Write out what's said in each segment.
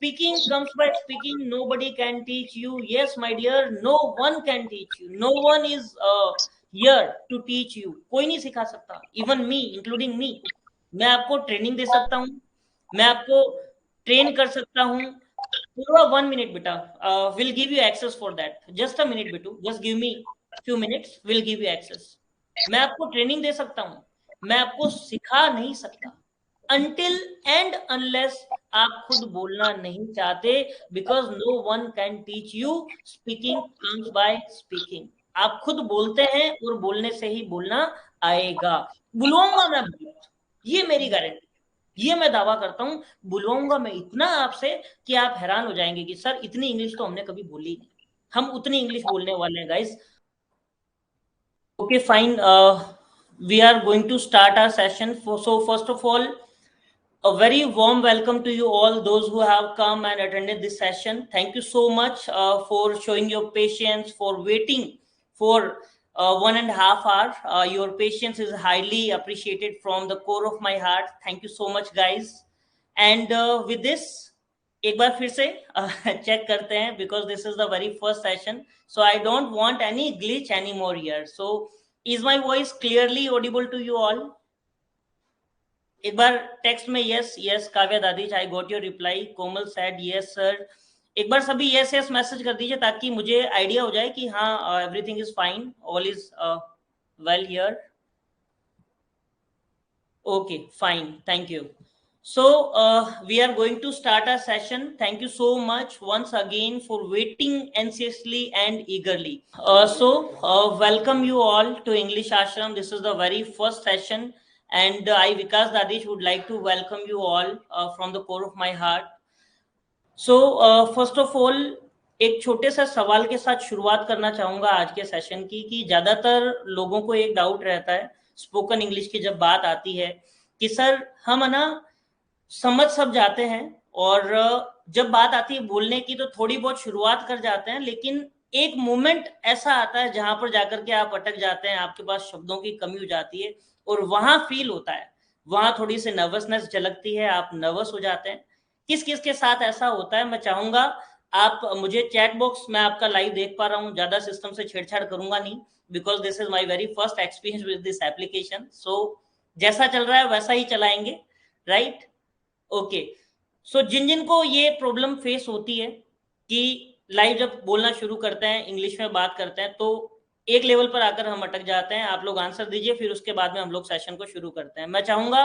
Speaking comes by speaking. Nobody can teach you. Yes, my dear, no one can teach you. No one is here to teach you. कोई नहीं सिखा सकता. Even me, including me. मैं आपको training दे सकता हूँ. मैं आपको ट्रेन कर सकता हूँ. पूरा 1 minute बेटा. We'll give you access for that. Just a minute बेटू. Just give me few minutes. We'll give you access. मैं आपको ट्रेनिंग दे सकता हूँ. मैं आपको सिखा नहीं सकता. Until and unless आप खुद बोलना नहीं चाहते, because no one can teach you. Speaking comes by speaking. आप खुद बोलते हैं और बोलने से ही बोलना आएगा. बुलवाऊंगा मैं बहुत, ये मेरी गारंटी, ये मैं दावा करता हूं. बुलवाऊंगा मैं इतना आपसे कि आप हैरान हो जाएंगे कि सर इतनी इंग्लिश तो हमने कभी बोली नहीं. हम उतनी इंग्लिश बोलने वाले हैं guys. Okay fine. We are going to start our session. So first of all, a very warm welcome to you all, those who have come and attended this session. Thank you so much for showing your patience, for waiting for 1.5 hours. Your patience is highly appreciated from the core of my heart. Thank you so much, guys. And with this, एक बार फिर से check करते हैं, because this is the very first session. So I don't want any glitch anymore here. So is my voice clearly audible to you all? एक बार text में yes yes. Kavya Dadhich, I got your reply. Komal said yes sir. एक बार सभी yes yes message कर दीजिए ताकि मुझे आइडिया हो जाए कि हाँ everything is fine, all is well here. Okay fine, thank you. So we are going to start our session. Thank you so much once again for waiting anxiously and eagerly. Welcome you all to English Ashram. This is the very first session, and I, Vikas Dadish, would like to welcome you all from the core of my heart. So first of all, एक छोटे सा सवाल के साथ शुरुआत करना चाहूंगा आज के सेशन की, कि ज्यादातर लोगों को एक डाउट रहता है स्पोकन इंग्लिश की जब बात आती है कि सर हम है ना समझ सब जाते हैं, और जब बात आती है बोलने की तो थोड़ी बहुत शुरुआत कर जाते हैं, लेकिन एक मोमेंट ऐसा आता है जहां पर जाकर के आप अटक जाते हैं, आपके पास शब्दों की कमी हो जाती है, और वहां फील होता है, वहां थोड़ी सी नर्वसनेस झलकती है, आप नर्वस हो जाते हैं. किस किस के साथ ऐसा होता है, मैं चाहूंगा आप मुझे चैट बॉक्स में आपका लाइव देख पा रहा हूँ, ज्यादा सिस्टम से छेड़छाड़ करूंगा नहीं, because this is my very first experience with this application. So जैसा चल रहा है वैसा ही चलाएंगे, राइट? ओके. सो जिन जिन को ये प्रॉब्लम फेस होती है कि लाइव जब बोलना शुरू करते हैं, इंग्लिश में बात करते हैं, तो एक लेवल पर आकर हम अटक जाते हैं, आप लोग आंसर दीजिए, फिर उसके बाद में हम लोग सेशन को शुरू करते हैं. मैं चाहूंगा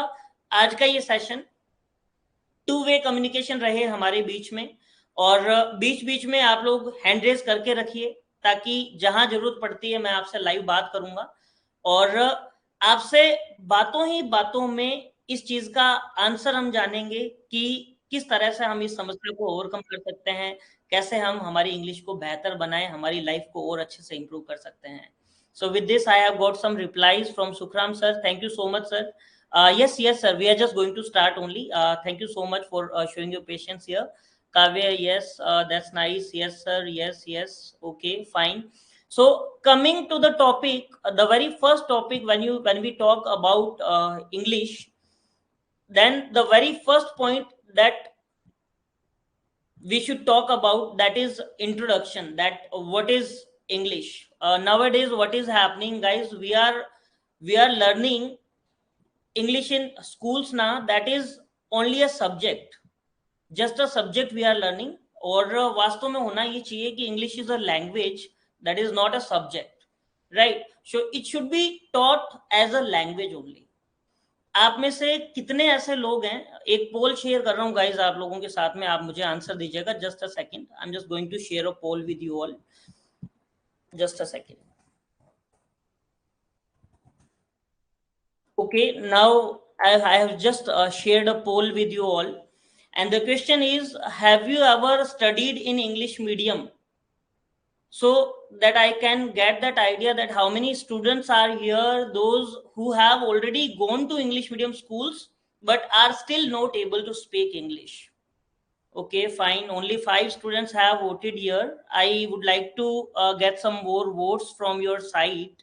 आज का ये सेशन टू वे कम्युनिकेशन रहे हमारे बीच में, और बीच बीच में आप लोग हैंड रेज करके रखिए, ताकि जहां जरूरत पड़ती है मैं आपसे लाइव बात करूंगा, और आपसे बातों ही बातों में इस चीज का आंसर हम जानेंगे कि किस तरह से हम इस समस्या को ओवरकम कर सकते हैं, कैसे हम हमारी इंग्लिश को बेहतर बनाएं, हमारी लाइफ को और अच्छे से इंप्रूव कर सकते हैं. So with this I have got some replies from Sukhram sir. Thank you so much sir. Yes, sir. We are just going to start only. Thank you so much for showing your patience here. Kavya, yes, that's nice. Yes, sir. Yes, yes. Okay, fine. So coming to the topic, the very first topic, when we talk about English, then the very first point that we should talk about, that is introduction, that what is English. Nowadays what is happening, guys, we are learning English in schools now. That is only a subject, just a subject we are learning. और वास्तव में होना ये चाहिए कि English is a language, that is not a subject, right? So it should be taught as a language only. आप में से कितने ऐसे लोग हैं, एक पोल शेयर कर रहा हूँ गाइज आप लोगों के साथ में, आप मुझे आंसर दीजिएगा. Just a second, I am just going to share a poll with you all. Just a second. Okay, now I have just shared a poll with you all, and the question is, have you ever studied in English medium? So that I can get that idea that how many students are here, those who have already gone to English medium schools but are still not able to speak English. Okay, fine, only 5 students have voted here. I would like to get some more votes from your side.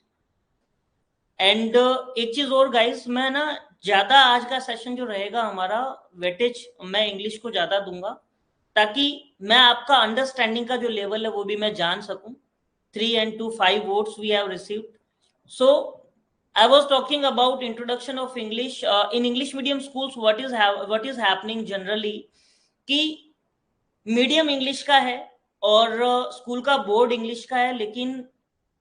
And एक चीज और guys, मैं ना ज्यादा आज का session जो रहेगा हमारा वेटेज मैं इंग्लिश को ज्यादा दूंगा, ताकि मैं आपका अंडरस्टैंडिंग का जो लेवल है वो भी मैं जान सकूं. 3 and 2 5 votes we have received. So I was talking about introduction of English in English medium schools. What is happening generally कि मीडियम इंग्लिश का है और स्कूल का बोर्ड इंग्लिश का है, लेकिन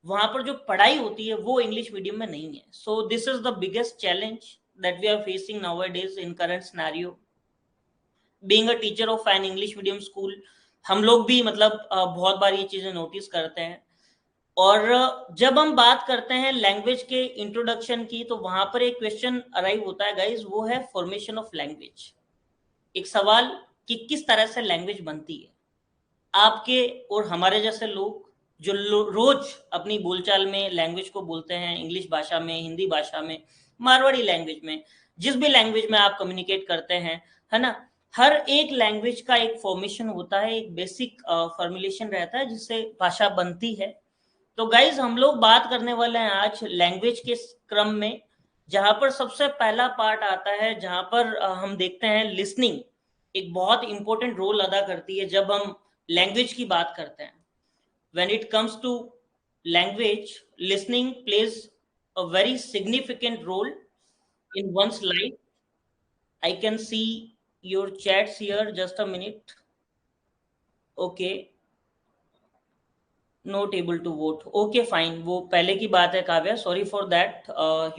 वहां पर जो पढ़ाई होती है वो इंग्लिश मीडियम में नहीं है. So this is the biggest challenge that we are facing nowadays in current scenario. Being a teacher of an English medium school, हम लोग भी मतलब बहुत बार ये चीजें नोटिस करते हैं. और जब हम बात करते हैं लैंग्वेज के इंट्रोडक्शन की, तो वहां पर एक क्वेश्चन अराइव होता है गाइज, वो है फॉर्मेशन ऑफ लैंग्वेज. एक सवाल कि किस तरह से लैंग्वेज बनती है. आपके और हमारे जैसे लोग जो रोज अपनी बोलचाल में लैंग्वेज को बोलते हैं, इंग्लिश भाषा में, हिंदी भाषा में, मारवाड़ी लैंग्वेज में, जिस भी लैंग्वेज में आप कम्युनिकेट करते हैं, है ना, हर एक लैंग्वेज का एक फॉर्मेशन होता है, एक बेसिक फॉर्मुलेशन रहता है जिससे भाषा बनती है. तो गाइज हम लोग बात करने वाले हैं आज लैंग्वेज के क्रम में, जहां पर सबसे पहला पार्ट आता है, जहां पर हम देखते हैं लिसनिंग एक बहुत इंपॉर्टेंट रोल अदा करती है जब हम लैंग्वेज की बात करते हैं. When it comes to language, listening plays a very significant role in one's life. I can see your chats here, just a minute. Okay, not able to vote. Okay fine, वो पहले की बात है Kavya, sorry for that,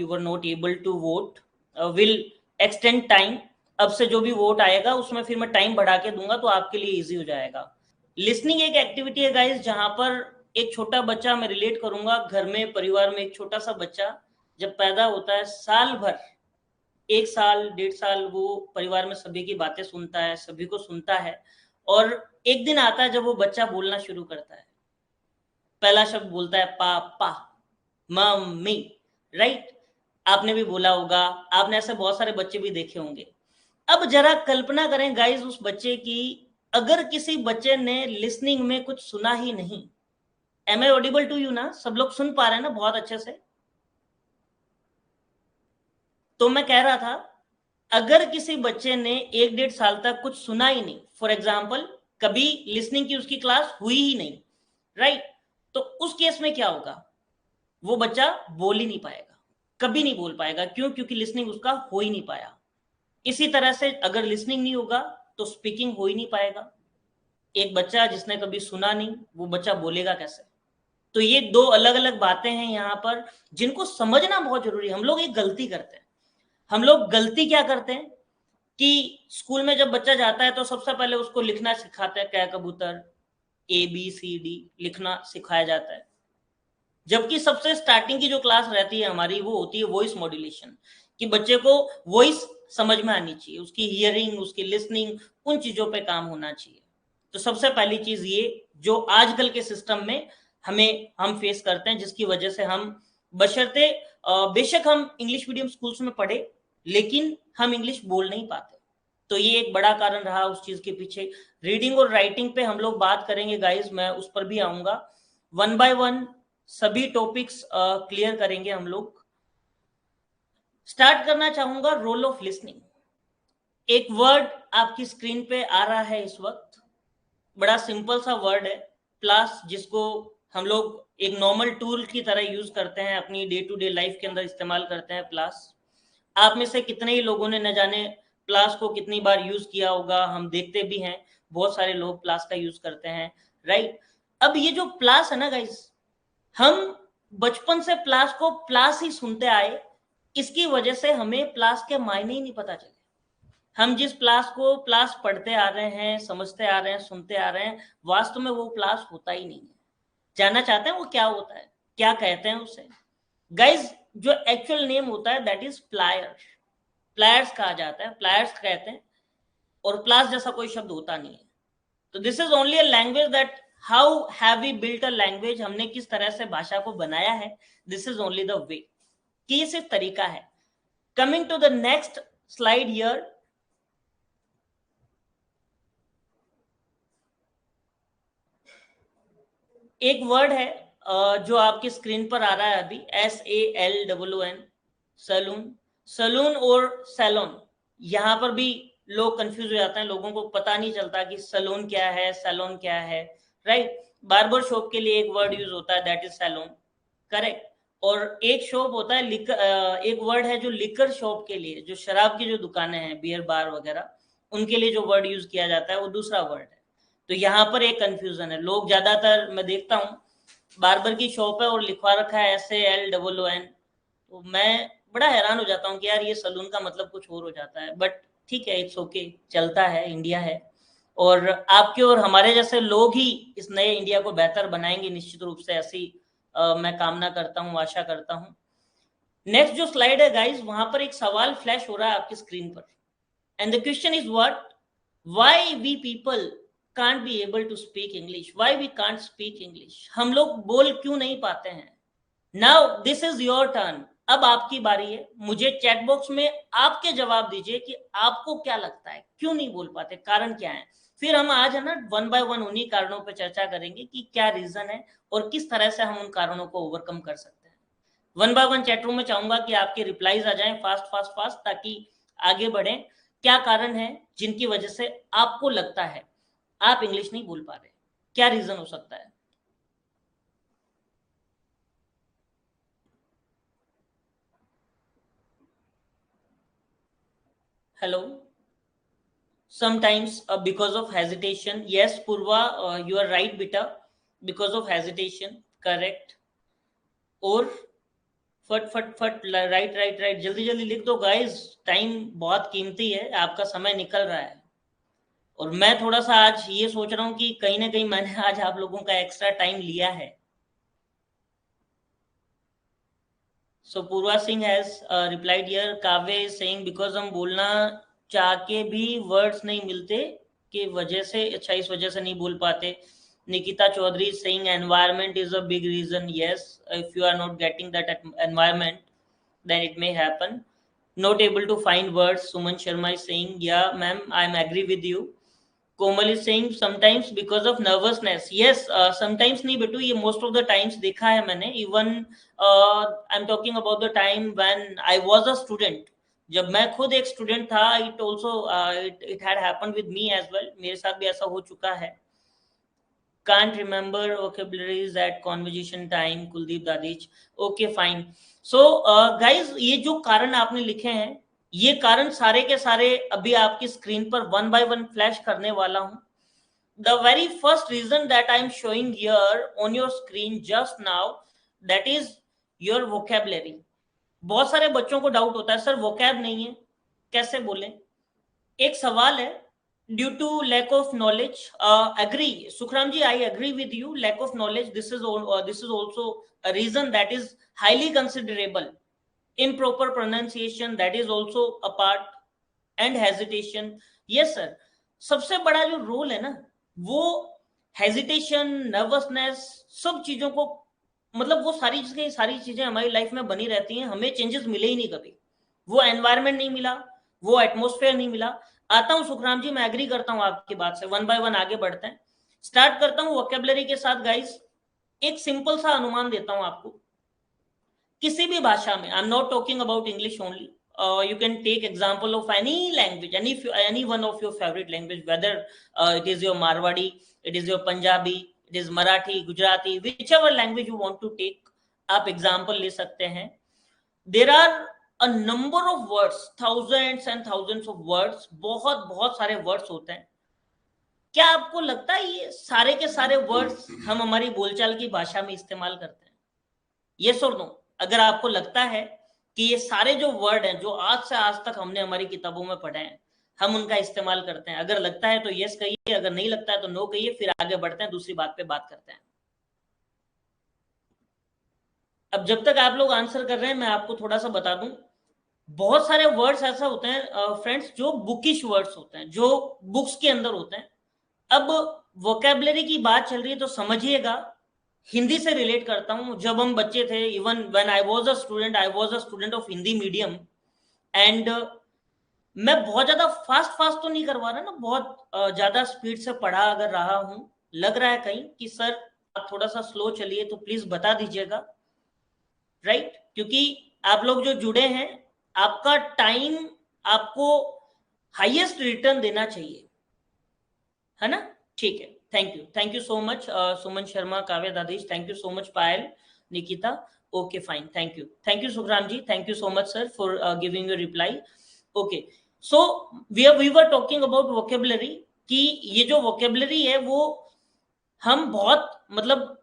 you were not able to vote. Will extend time. अब से जो भी vote आएगा उसमें फिर मैं टाइम बढ़ा के दूंगा तो आपके लिए इजी हो जाएगा. लिसनिंग एक एक्टिविटी है गाइस, जहां पर एक छोटा बच्चा, मैं रिलेट करूंगा, घर में परिवार में एक छोटा सा बच्चा जब पैदा होता है, साल भर, 1 साल 1.5 साल वो परिवार में सभी की बातें सुनता है, सभी को सुनता है. और एक दिन आता है जब वो बच्चा बोलना शुरू करता है. पहला शब्द बोलता है पापा, मम्मी, राइट. आपने भी बोला होगा, आपने ऐसे बहुत सारे बच्चे भी देखे होंगे. अब जरा कल्पना करें गाइस उस बच्चे की, अगर किसी बच्चे ने लिसनिंग में कुछ सुना ही नहीं. Am I audible to you ना? सब लोग सुन पा रहे हैं ना बहुत अच्छे से? तो मैं कह रहा था, अगर किसी बच्चे ने 1-1.5 साल तक कुछ सुना ही नहीं, फॉर एग्जाम्पल कभी लिसनिंग की उसकी क्लास हुई ही नहीं, राइट, तो उस केस में क्या होगा? वो बच्चा बोल ही नहीं पाएगा, कभी नहीं बोल पाएगा. क्यों? क्योंकि लिसनिंग उसका हो ही नहीं पाया. इसी तरह से अगर लिसनिंग नहीं होगा तो स्पीकिंग हो ही नहीं पाएगा. एक बच्चा जिसने कभी सुना नहीं, वो बच्चा बोलेगा कैसे? तो ये दो अलग अलग बातें हैं यहाँ पर, जिनको समझना बहुत जरूरी है. हम लोग एक गलती करते हैं. हम लोग गलती क्या करते हैं कि स्कूल में जब बच्चा जाता है तो सबसे पहले उसको लिखना सिखाते हैं, कै कबूतर, ABCD लिखना सिखाया जाता है. जबकि सबसे स्टार्टिंग की जो क्लास रहती है हमारी, वो होती है वॉइस मॉड्यूलेशन, कि बच्चे को वॉइस समझ में आनी चाहिए, उसकी हियरिंग, उसकी लिसनिंग, उन चीजों पे काम होना चाहिए. तो सबसे पहली चीज ये जो आजकल के सिस्टम में हम फेस करते हैं, जिसकी वजह से हम बशर्ते बेशक हम इंग्लिश मीडियम स्कूल्स में पढ़े, लेकिन हम इंग्लिश बोल नहीं पाते. तो ये एक बड़ा कारण रहा उस चीज के पीछे. रीडिंग और राइटिंग पे हम लोग बात करेंगे गाइज, मैं उस पर भी आऊंगा. वन बाय वन सभी टॉपिक्स क्लियर करेंगे हम लोग. स्टार्ट करना चाहूंगा रोल ऑफ लिसनिंग. एक वर्ड आपकी स्क्रीन पे आ रहा है इस वक्त, बड़ा सिंपल सा वर्ड है, प्लस, जिसको हम लोग एक नॉर्मल टूल की तरह यूज करते हैं, अपनी डे टू डे लाइफ के अंदर इस्तेमाल करते हैं. प्लस, आप में से कितने ही लोगों ने न जाने प्लस को कितनी बार यूज किया होगा. हम देखते भी हैं बहुत सारे लोग प्लस का यूज करते हैं, राइट. अब ये जो प्लस है ना गाइस, हम बचपन से प्लस को प्लस ही सुनते आए, इसकी वजह से हमें प्लस के मायने ही नहीं पता चले. हम जिस प्लस को प्लस पढ़ते आ रहे हैं, समझते आ रहे हैं, सुनते आ रहे हैं, वास्तव में वो प्लस होता ही नहीं है. जानना चाहते हैं वो क्या होता है, क्या कहते हैं उसे? गाइज, जो एक्चुअल नेम होता है दैट इज प्लायर. प्लायर्स कहा जाता है, प्लायर्स कहते हैं, और प्लस जैसा कोई शब्द होता नहीं है. तो this is only a language that how have we built a language, हमने किस तरह से भाषा को बनाया है. This is only the way, कि ये सिर्फ तरीका है. Coming to the next slide here, एक वर्ड है जो आपकी स्क्रीन पर आ रहा है अभी, SALOON, सैलून. सैलून और सैलून, यहां पर भी लोग कंफ्यूज हो जाते हैं, लोगों को पता नहीं चलता कि सैलून क्या है, सैलून क्या है, राइट। बार्बर शॉप के लिए एक वर्ड यूज होता है, दैट इज सैलून, करेक्ट। और एक शॉप होता है एक वर्ड है जो लिकर शॉप के लिए, जो शराब की जो दुकानें हैं, बियर बार वगैरह, उनके लिए जो वर्ड यूज किया जाता है वो दूसरा वर्ड है। तो यहाँ पर एक कंफ्यूजन है, लोग ज्यादातर मैं देखता हूँ बार्बर की शॉप है और लिखवा रखा है SALOON, तो मैं बड़ा हैरान हो जाता हूँ कि यार ये सलून का मतलब कुछ और हो जाता है, बट ठीक है, इट्स ओके, चलता है, इंडिया है। और आपके और हमारे जैसे लोग ही इस नए इंडिया को बेहतर बनाएंगे निश्चित रूप से, ऐसी मैं कामना करता हूँ, आशा करता हूँ। नेक्स्ट जो स्लाइड है गाइस, वहां पर एक सवाल फ्लैश हो रहा है आपकी स्क्रीन पर, and the question is what, why we people can't be able to speak English, why we can't speak English, हम लोग बोल क्यों नहीं पाते हैं। Now this is your turn, अब आपकी बारी है, मुझे चैट बॉक्स में आपके जवाब दीजिए कि आपको क्या लगता है, क्यों नहीं बोल पाते, कारण क्या है। फिर हम आज है ना वन बाय वन उन्हीं कारणों पर चर्चा करेंगे कि क्या रीजन है और किस तरह से हम उन कारणों को ओवरकम कर सकते हैं। One by one chat room में चाहूंगा कि आपके रिप्लाईज आ जाएं फास्ट फास्ट फास्ट, ताकि आगे बढ़े। क्या कारण है जिनकी वजह से आपको लगता है आप इंग्लिश नहीं बोल पा रहे, क्या रीजन हो सकता है। Hello. Sometimes because of hesitation, yes Purva, you are right beta, because of hesitation, correct। और फट फट फट, राइट राइट राइट, जल्दी जल्दी लिख दो गाइस, टाइम बहुत कीमती है, आपका समय निकल रहा है। और मैं थोड़ा सा आज ये सोच रहा हूँ कि कहीं ना कहीं मैंने आज आप लोगों का एक्स्ट्रा टाइम लिया है। सो पूर्वा सिंह हैज रिप्लाइड हियर, काव्य इज सेइंग बिकॉज हम बोलना चाह के भी वर्ड्स नहीं मिलते की वजह से, अच्छा इस वजह से नहीं बोल पाते। Nikita Chaudhary is saying environment is a big reason. Yes, if you are not getting that environment, then it may happen. Not able to find words. Suman Sharma is saying, yeah, ma'am, I'm agree with you. Komal is saying sometimes because of nervousness. Yes, sometimes नहीं बेटू, ये most of the times देखा है मैंने। Even I'm talking about the time when I was a student. जब मैं खुद एक स्टूडेंट था, it also it had happened with me as well. मेरे साथ भी ऐसा हो चुका है। Can't remember vocabularies at conversation time, Kuldeep Dadich. Okay, fine. So guys, ये जो कारण आपने लिखे हैं, ये कारण सारे के सारे अभी आपकी स्क्रीन पर वन बाय वन फ्लैश करने वाला हूं। The very first reason that I'm showing here on your screen just now, that is your vocabulary. बहुत सारे बच्चों को डाउट होता है, सर vocab नहीं है, कैसे बोलें। एक सवाल है, due to lack of knowledge, agree Sukhram ji, I agree with you, lack of knowledge, this is also a reason that is highly considerable. improper pronunciation, that is also a part, and hesitation, yes sir। सबसे बड़ा जो role है ना, वो hesitation, nervousness, सब चीजों को, मतलब वो सारी चीजें हमारी लाइफ में बनी रहती हैं, हमें चेंजेस मिले ही नहीं कभी, वो एनवायरमेंट नहीं मिला, वो एटमोस्फेयर नहीं मिला। आता हूं सुखराम जी, मैं एग्री करता हूं आपकी बात से, वन बाय वन आगे बढ़ते हैं। स्टार्ट करता हूं वोकेबलरी के साथ गाइस। एक सिंपल सा अनुमान देता हूं आपको, किसी भी भाषा में, I am not talking about English only, you can take example of any language, any one of your favorite language, whether it is your Marwadi, it is your Punjabi, it is Marathi, Gujarati, whichever language you want to take, आप example ले सकते हैं। there are a number of words, thousands and thousands of words, बहुत बहुत सारे words होते हैं। क्या आपको लगता है ये सारे के सारे वर्ड्स हम हमारी बोलचाल की भाषा में इस्तेमाल करते हैं? यस और नो। अगर आपको लगता है कि ये सारे जो वर्ड हैं जो आज से आज तक हमने हमारी किताबों में पढ़े हैं, हम उनका इस्तेमाल करते हैं, अगर लगता है तो यस कहिए, अगर नहीं लगता है तो नो कहिए, फिर आगे बढ़ते हैं, दूसरी बात पे बात करते हैं। अब जब तक आप लोग आंसर कर रहे हैं, मैं आपको थोड़ा सा बता दूं, बहुत सारे वर्ड्स ऐसा होते हैं फ्रेंड्स, जो बुकिश वर्ड्स होते हैं, जो बुक्स के अंदर होते हैं। अब वोकेबलरी की बात चल रही है तो समझिएगा, हिंदी से रिलेट करता हूं। जब हम बच्चे थे, even when I was a student of Hindi medium, and मैं बहुत ज्यादा फास्ट फास्ट तो नहीं करवा रहा ना, बहुत ज्यादा स्पीड से पढ़ा अगर रहा हूं, लग रहा है कहीं कि सर आप थोड़ा सा स्लो चलिए, तो प्लीज बता दीजिएगा, राइट। क्योंकि आप लोग जो जुड़े हैं, आपका टाइम आपको हाईएस्ट रिटर्न देना चाहिए, है ना? ठीक है, thank you so much Suman Sharma, Kavya Dadhich, thank you so much Payal, Nikita, okay fine, thank you Sukhram ji, thank you so much sir for giving your reply. Okay, so we were talking about vocabulary, कि ये जो वोकेबलरी है वो हम बहुत मतलब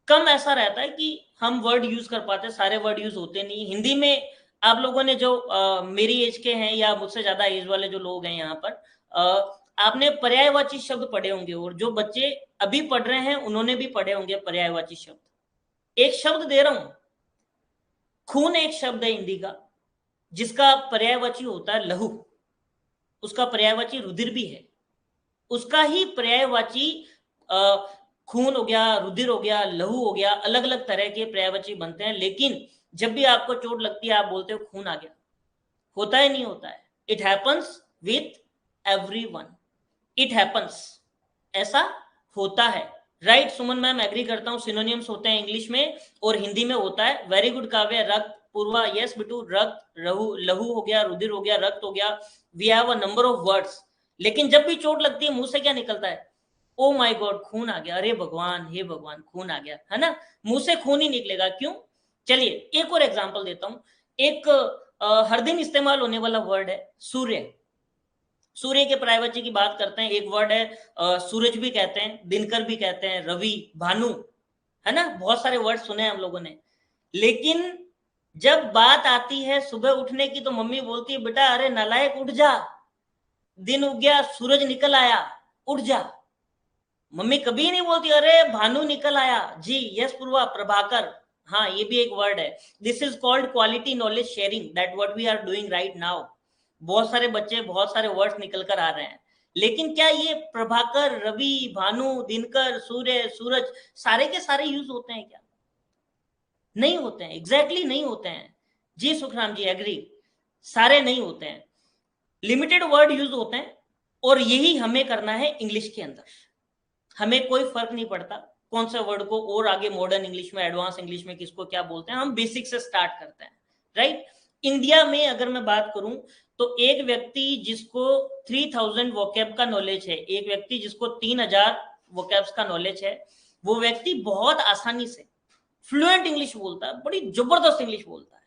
कम ऐसा रहता है कि हम वर्ड यूज कर पाते हैं, सारे वर्ड यूज होते नहीं। हिंदी में आप लोगों ने जो मेरी एज के हैं या मुझसे ज्यादा एज वाले जो लोग हैं यहाँ पर, आपने पर्यायवाची शब्द पढ़े होंगे, और जो बच्चे अभी पढ़ रहे हैं उन्होंने भी पढ़े होंगे पर्यायवाची शब्द। एक शब्द दे रहा हूं, खून एक शब्द है हिंदी का, जिसका पर्यायवाची होता है लहू, उसका पर्यायवाची रुधिर भी है, उसका ही पर्यायवाची खून हो गया, रुधिर हो गया, लहू हो गया, अलग अलग तरह के पर्यायवाची बनते हैं। लेकिन जब भी आपको चोट लगती है आप बोलते हो खून आ गया, होता है नहीं होता है? It happens with everyone, it happens, ऐसा होता है, राइट? सुमन मैम एग्री करता हूं, सिनोनिम्स होते हैं इंग्लिश में और हिंदी में होता है। वेरी गुड काव्य, रक्त, पूर्वा, यस बिटू, रक्त, लहू हो गया, रुधिर हो गया, रक्त हो गया, we have a number of words. लेकिन जब भी चोट लगती है मुंह से क्या निकलता है? ओ माय गॉड, खून आ गया, अरे भगवान, हे भगवान, खून आ गया, है ना? मुंह से खून ही निकलेगा, क्यों? चलिए एक और एग्जांपल देता हूं। एक हर दिन इस्तेमाल होने वाला वर्ड है सूर्य। सूर्य के पर्यायवाची की बात करते हैं, एक वर्ड है सूरज भी कहते हैं, दिनकर भी कहते हैं, रवि, भानु, है ना? बहुत सारे वर्ड सुने हम लोगों ने। लेकिन जब बात आती है सुबह उठने की तो मम्मी बोलती है बेटा अरे नालायक उठ जा, दिन उग गया, सूरज निकल आया, उठ जा। मम्मी कभी नहीं बोलती अरे भानु निकल आया। जी यस पूर्वा, प्रभाकर, हाँ ये भी एक वर्ड है। This is called quality knowledge sharing, that what we are doing right now. बहुत सारे बच्चे, बहुत सारे वर्ड्स निकल कर आ रहे हैं, लेकिन क्या ये प्रभाकर, रवि, भानु, दिनकर, सूर्य, सूरज सारे के सारे यूज होते हैं क्या? नहीं होते हैं, एग्जैक्टली नहीं होते हैं। जी सुखराम जी एग्री, सारे नहीं होते हैं, लिमिटेड वर्ड यूज होते हैं। और यही हमें करना है इंग्लिश के अंदर। हमें कोई फर्क नहीं पड़ता कौन सा वर्ड को और आगे मॉडर्न इंग्लिश में, एडवांस इंग्लिश में किसको क्या बोलते हैं, हम बेसिक से स्टार्ट करते हैं, राइट? इंडिया में अगर मैं बात करूं तो एक व्यक्ति जिसको 3000 वोकैब का नॉलेज है, एक व्यक्ति जिसको 3000 वोकैब्स का नॉलेज है, वो व्यक्ति बहुत आसानी से फ्लुएंट इंग्लिश बोलता है, बड़ी जबरदस्त इंग्लिश बोलता है।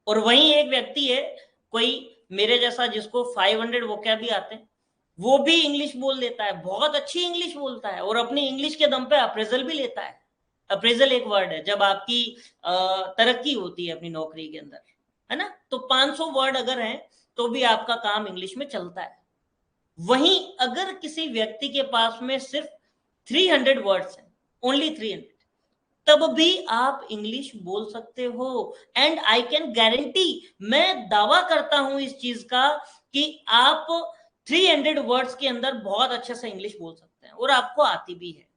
और वहीं एक व्यक्ति है कोई मेरे जैसा जिसको 500 वोकैब भी आते हैं, वो भी इंग्लिश बोल देता है, बहुत अच्छी इंग्लिश बोलता है, और अपनी इंग्लिश के दम पे अप्रेजल भी लेता है। अप्रेजल एक वर्ड है जब आपकी तरक्की होती है अपनी नौकरी के अंदर, है ना? तो 500 वर्ड अगर हैं तो भी आपका काम इंग्लिश में चलता है। वहीं अगर किसी व्यक्ति के पास में सिर्फ 300 वर्ड्स हैं, ओनली 300, तब भी आप इंग्लिश बोल सकते हो। एंड आई कैन गारंटी, मैं दावा करता हूं इस चीज का कि आप 300 वर्ड्स के अंदर बहुत अच्छे से इंग्लिश बोल सकते हैं और आपको आती भी है।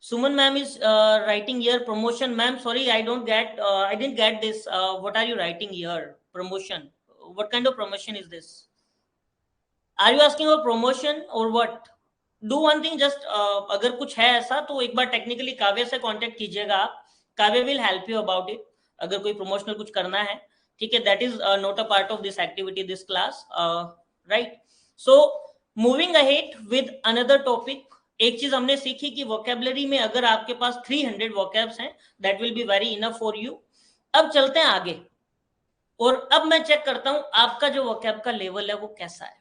Suman ma'am is writing here promotion. Ma'am sorry, I didn't get this, what are you writing here? Promotion, what kind of promotion is this? Are you asking for promotion or what? Do one thing, just अगर कुछ है ऐसा तो एक बार technically काव्य से contact कीजिएगा आप, काव्य will help you about it, अगर कोई प्रमोशनल कुछ करना है, ठीक है? That is not a part of this activity, this class, right? So moving ahead with another topic, एक चीज हमने सीखी कि वोकेबलरी में अगर आपके पास 300 वोकैब्स हैं, that will be very enough for you. अब चलते हैं आगे, और अब मैं चेक करता हूं आपका जो वोकैब का लेवल है वो कैसा है।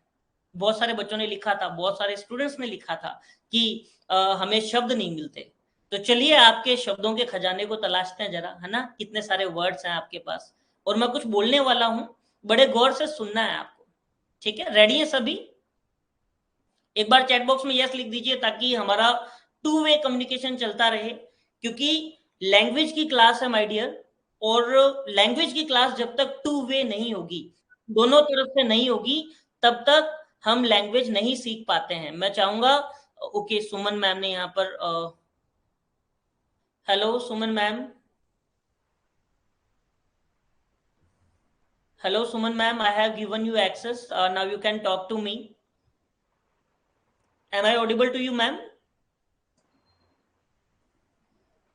बहुत सारे बच्चों ने लिखा था, बहुत सारे स्टूडेंट्स ने लिखा था कि हमें शब्द नहीं मिलते। तो चलिए आपके शब्दों के खजाने को तलाशते हैं जरा, है ना? कितने सारे वर्ड्स हैं आपके पास, और मैं कुछ बोलने वाला हूं, बड़े गौर से सुनना है आपको, ठीक है? रेडी है सभी? एक बार चैट बॉक्स में यस लिख दीजिए ताकि हमारा टू वे कम्युनिकेशन चलता रहे, क्योंकि लैंग्वेज की क्लास है माय डियर, और लैंग्वेज की क्लास जब तक टू वे नहीं होगी, दोनों तरफ से नहीं होगी, तब तक हम लैंग्वेज नहीं सीख पाते हैं। मैं चाहूंगा, ओके सुमन मैम ने यहाँ पर, hello Suman ma'am, hello Suman ma'am, I have given you access, now you can talk to me. Am I audible to you ma'am?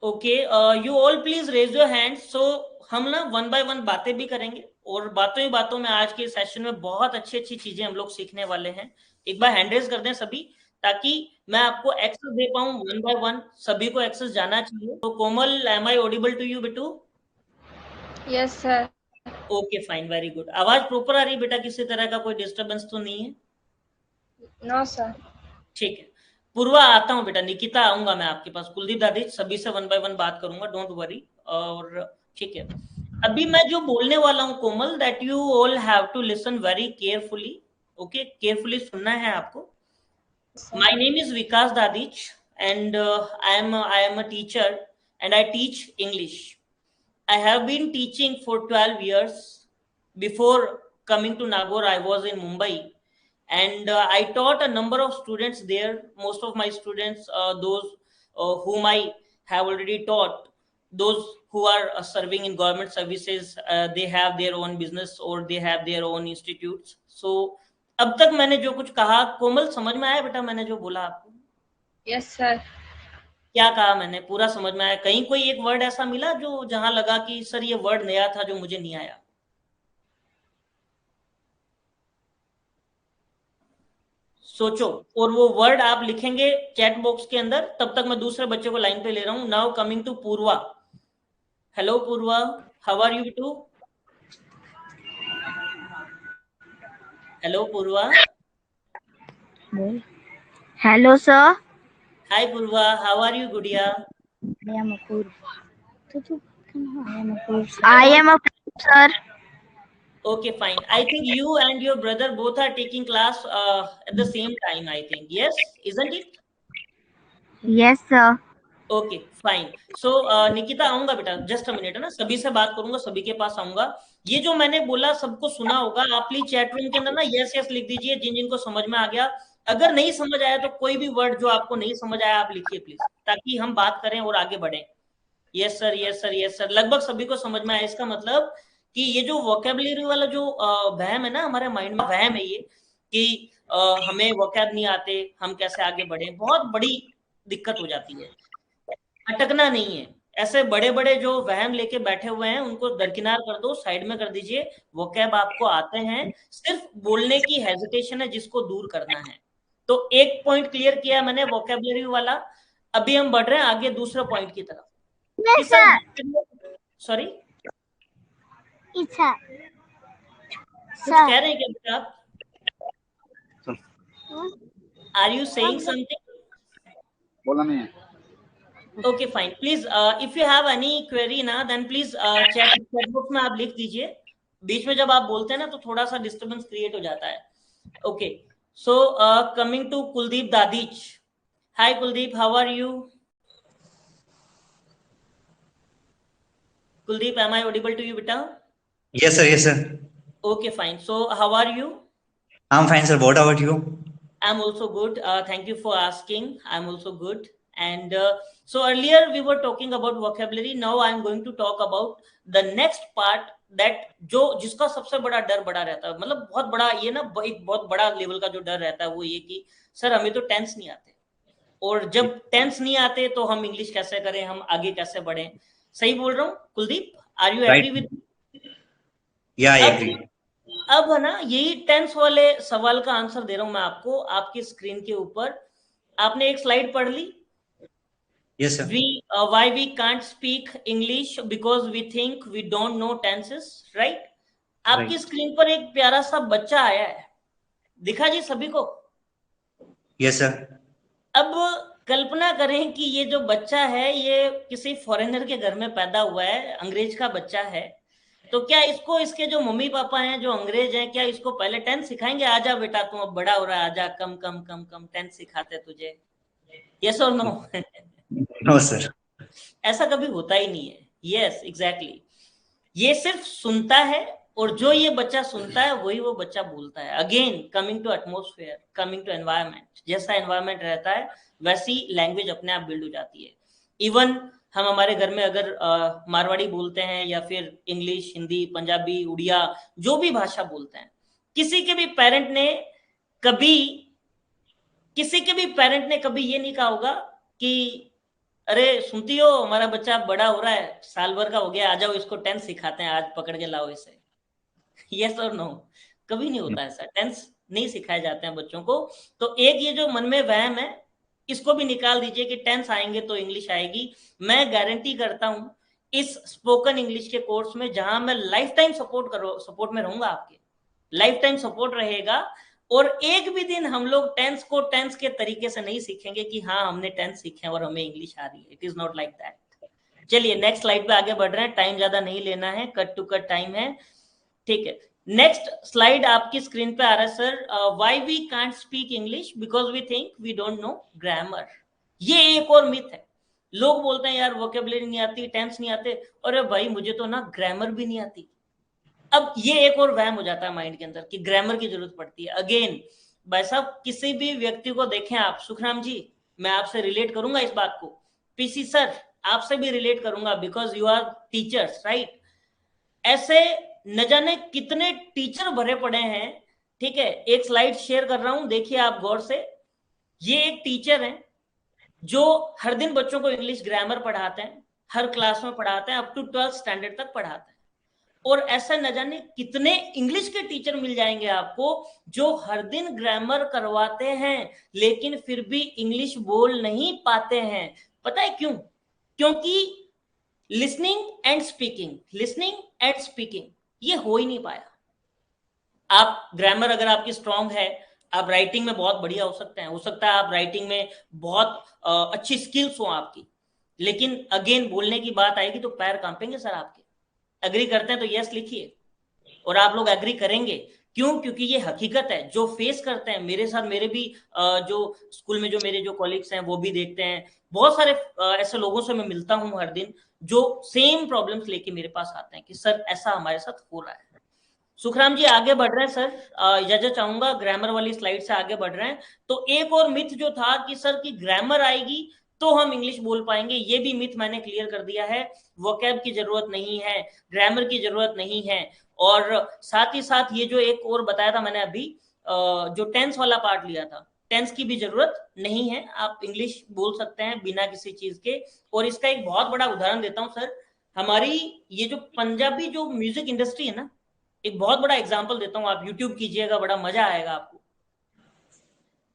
Okay, you all please raise your hand, so हम ना one by one बातें भी करेंगे और बातों ही बातों में आज के सेशन में बहुत अच्छी अच्छी चीजें हम लोग सीखने वाले हैं। एक बार हैंड रेज कर दें सभी, ताकि मैं आपको एक्सेस दे पाऊं वन बाय वन। सभी को एक्सेस जाना चाहिए। तो Komal, am I audible to you बेटू? Yes sir. Okay fine, very good. आवाज प्रॉपर आ रही है बेटा? किसी तरह का कोई डिस्टरबेंस तो नहीं है? No sir. ठीक है। पूर्वा आता हूँ बेटा, निकिता आऊंगा मैं आपके पास, कुलदीप दादी सभी से वन बाय वन बात करूंगा, डोंट वरी। और ठीक है, अभी मैं जो बोलने वाला हूँ Komal, that you all have to listen very carefully. Okay, carefully सुनना है आपको। My name is Vikas Dadich, and I am a teacher, and I teach English. I have been teaching for 12 years. Before coming to Nagaur, I was in Mumbai, and I taught a number of students there. Most of my students, those whom I have already taught, those who are serving in government services, they have their own business or they have their own institutes. So अब तक मैंने जो कुछ कहा, कोमल समझ में आया बेटा मैंने जो बोला आपको? Yes sir. क्या कहा मैंने, पूरा समझ में आया? कहीं कोई एक वर्ड ऐसा मिला जो जहां लगा कि सर ये वर्ड नया था जो मुझे नहीं आया? सोचो, और वो वर्ड आप लिखेंगे चैट बॉक्स के अंदर। तब तक मैं दूसरे बच्चे को लाइन पे ले रहा हूं। Now coming to Purva. Hello Purva, how are you too? Hello Purva. Hello, sir. Hi Purva, how are you गुड़िया? I am a fool. I am a fool, sir. Okay, fine. I think you and your brother both are taking class at the same time, I think. Yes, isn't it? Yes, sir. Okay fine. So Nikita आऊंगा बेटा, just a minute है ना, सभी से बात करूंगा, सभी के पास आऊंगा। ये जो मैंने बोला सबको सुना होगा। आप प्लीज चैट रूम के अंदर ना यस यस लिख दीजिए जिन जिनको समझ में आ गया। अगर नहीं समझ आया तो कोई भी वर्ड जो आपको नहीं समझ आया आप लिखिए प्लीज, ताकि हम बात करें और आगे बढ़े। Yes sir, yes sir, yes sir, लगभग सभी को समझ में आया। इसका मतलब कि ये जो वोकेबलरी वाला जो वहम है ना हमारे माइंड में, वहम है ये कि हमें वोकैब नहीं आते, हम कैसे आगे बढ़े, बहुत बड़ी दिक्कत हो जाती है। अटकना नहीं है। ऐसे बड़े बड़े जो वहम लेके बैठे हुए हैं उनको दरकिनार कर दो, साइड में कर दीजिए। वोकैब आपको आते हैं, सिर्फ बोलने की हेजिटेशन है जिसको दूर करना है। तो एक पॉइंट क्लियर किया मैंने वोकैबलरी वाला। अभी हम बढ़ रहे हैं आगे दूसरे पॉइंट की तरफ। Yes, sir. Sorry, It's a कुछ कह रहे हैं क्या बेटा आप? Are you saying something? बोला नहीं है। Okay fine, please if you have any query ना, देन प्लीज चैट बॉक्स में आप लिख दीजिए। बीच में जब आप बोलते हैं ना तो थोड़ा सा डिस्टरबेंस क्रिएट हो जाता है। Okay, so coming to Kuldeep Dadhich. Hi Kuldeep, how are you? Kuldeep, am I audible to you, beta? Yes, sir. Yes, sir. Okay, fine. So, how are you? I'm fine, sir. What about you? I'm also good. Thank you for asking. I'm also good. And so earlier we were talking about vocabulary. Now I'm going to talk about the next part, that जो जिसका सबसे बड़ा डर बड़ा रहता है, मतलब बहुत बड़ा ये ना, एक बहुत बड़ा लेवल का जो डर रहता है वो ये कि सर हमें तो टेंस नहीं आते, और जब टेंस नहीं आते तो हम इंग्लिश कैसे करें, हम आगे कैसे बढ़े। सही बोल रहा हूँ Kuldeep? Are you agree with? Yeah, I agree. अब है ना, यही टेंस वाले सवाल का आंसर दे रहा हूं मैं आपको आपकी स्क्रीन के ऊपर। आपने एक स्लाइड पढ़ ली? Yes, sir. Why we can't speak English because we think we don't know tenses, right? आपकी स्क्रीन पर एक प्यारा सा बच्चा आया है, दिखा जी सभी को? Yes, sir. अब कल्पना करें कि ये जो बच्चा है ये किसी फॉरेनर के घर में पैदा हुआ है, अंग्रेज का बच्चा है। तो क्या इसको इसके जो मम्मी पापा हैं जो अंग्रेज हैं, क्या इसको पहले टेंस सिखाएंगे? आजा बेटा तू अब बड़ा हो रहा है, आजा कम कम कम कम टेंस सिखाते तुझे। यस और नो? No, sir. ऐसा कभी होता ही नहीं है। यस एग्जैक्टली, ये सिर्फ सुनता है, और जो ये बच्चा सुनता है वही वो बच्चा बोलता है। Again coming to atmosphere, coming to environment, जैसा एनवायरमेंट रहता है वैसी लैंग्वेज अपने आप बिल्ड हो जाती है। इवन हम हमारे घर में अगर मारवाड़ी बोलते हैं या फिर इंग्लिश, हिंदी, पंजाबी, उड़िया, जो भी भाषा बोलते हैं, किसी के भी पेरेंट ने कभी ये नहीं कहा होगा कि अरे सुनती हो हमारा बच्चा बड़ा हो रहा है, साल भर का हो गया, आ जाओ इसको टेंस सिखाते हैं, आज पकड़ के लाओ इसे। यस और नो, कभी नहीं होता ऐसा, टेंस नहीं सिखाए जाते हैं बच्चों को। तो एक ये जो मन में वहम है, इसको भी निकाल दीजिए कि टेंस आएंगे तो इंग्लिश आएगी। मैं गारंटी करता हूं इस स्पोकन इंग्लिश के कोर्स में, जहां मैं लाइफ टाइम सपोर्ट में रहूंगा, आपके लाइफ टाइम सपोर्ट रहेगा, और एक भी दिन हम लोग टेंस को टेंस के तरीके से नहीं सीखेंगे कि हाँ हमने टेंस सीखे और हमें इंग्लिश आ रही है। It is not like that. चलिए नेक्स्ट स्लाइड पे आगे बढ़ रहे हैं, टाइम ज्यादा नहीं लेना है, कट टू कट टाइम है, ठीक है। नेक्स्ट स्लाइड आपकी स्क्रीन पे आ रहा है sir. Why we can't speak English, because we think we don't know grammar. ये एक और मिथ है। लोग बोलते हैं यार वोकेबुलरी नहीं आती, टेंस नहीं आते, अरे भाई मुझे तो ना ग्रामर भी नहीं आती। अब ये एक और वहम हो जाता है माइंड के अंदर कि ग्रामर की जरूरत पड़ती है। अगेन भाई साहब, किसी भी व्यक्ति को देखें आप, सुखराम जी मैं आपसे रिलेट करूंगा इस बात को, पीसी सर आपसे भी रिलेट करूंगा, because you are teachers right. ऐसे न जाने कितने टीचर भरे पड़े हैं, ठीक है। एक स्लाइड शेयर कर रहा हूं, देखिए आप गौर से। ये एक टीचर है जो हर दिन बच्चों को इंग्लिश ग्रामर पढ़ाते हैं, हर क्लास में पढ़ाते हैं, अप टू 12th स्टैंडर्ड तक पढ़ाते हैं। और ऐसा न जाने कितने इंग्लिश के टीचर मिल जाएंगे आपको जो हर दिन ग्रामर करवाते हैं, लेकिन फिर भी इंग्लिश बोल नहीं पाते हैं। पता है क्यों? क्योंकि लिसनिंग एंड स्पीकिंग ये हो ही नहीं पाया। आप ग्रामर अगर आपकी स्ट्रांग है, आप राइटिंग में बहुत बढ़िया हो सकता है आप राइटिंग में बहुत अच्छी स्किल्स हो आपकी, लेकिन अगेन बोलने की बात आएगी तो पैर कांपेंगे सर आपके। एग्री करते हैं तो यस लिखिए, और आप लोग एग्री करेंगे। क्यों? क्योंकि ये हकीकत है जो फेस करते हैं मेरे साथ, मेरे भी जो स्कूल में जो मेरे जो कॉलीग्स हैं वो भी देखते हैं, बहुत सारे ऐसे लोगों से मैं मिलता हूं हर दिन जो सेम प्रॉब्लम्स लेके मेरे पास आते हैं कि सर ऐसा हमारे साथ हो रहा है। सुखराम जी आगे बढ़ रहे हैं सर, इजाजत चाहूंगा, ग्रामर वाली स्लाइड से आगे बढ़ रहे हैं। तो एक और मिथ जो था कि सर की ग्रामर आएगी तो हम इंग्लिश बोल पाएंगे, ये भी मिथ मैंने क्लियर कर दिया है। वोकैब की जरूरत नहीं है, ग्रामर की जरूरत नहीं है, और साथ ही साथ ये जो एक और बताया था मैंने अभी, जो टेंस वाला पार्ट लिया था, टेंस की भी जरूरत नहीं है, आप इंग्लिश बोल सकते हैं बिना किसी चीज के। और इसका एक बहुत बड़ा उदाहरण देता हूं सर, हमारी ये जो पंजाबी जो म्यूजिक इंडस्ट्री है ना, एक बहुत बड़ा एग्जांपल देता हूं, आप यूट्यूब कीजिएगा, बड़ा मजा आएगा आपको।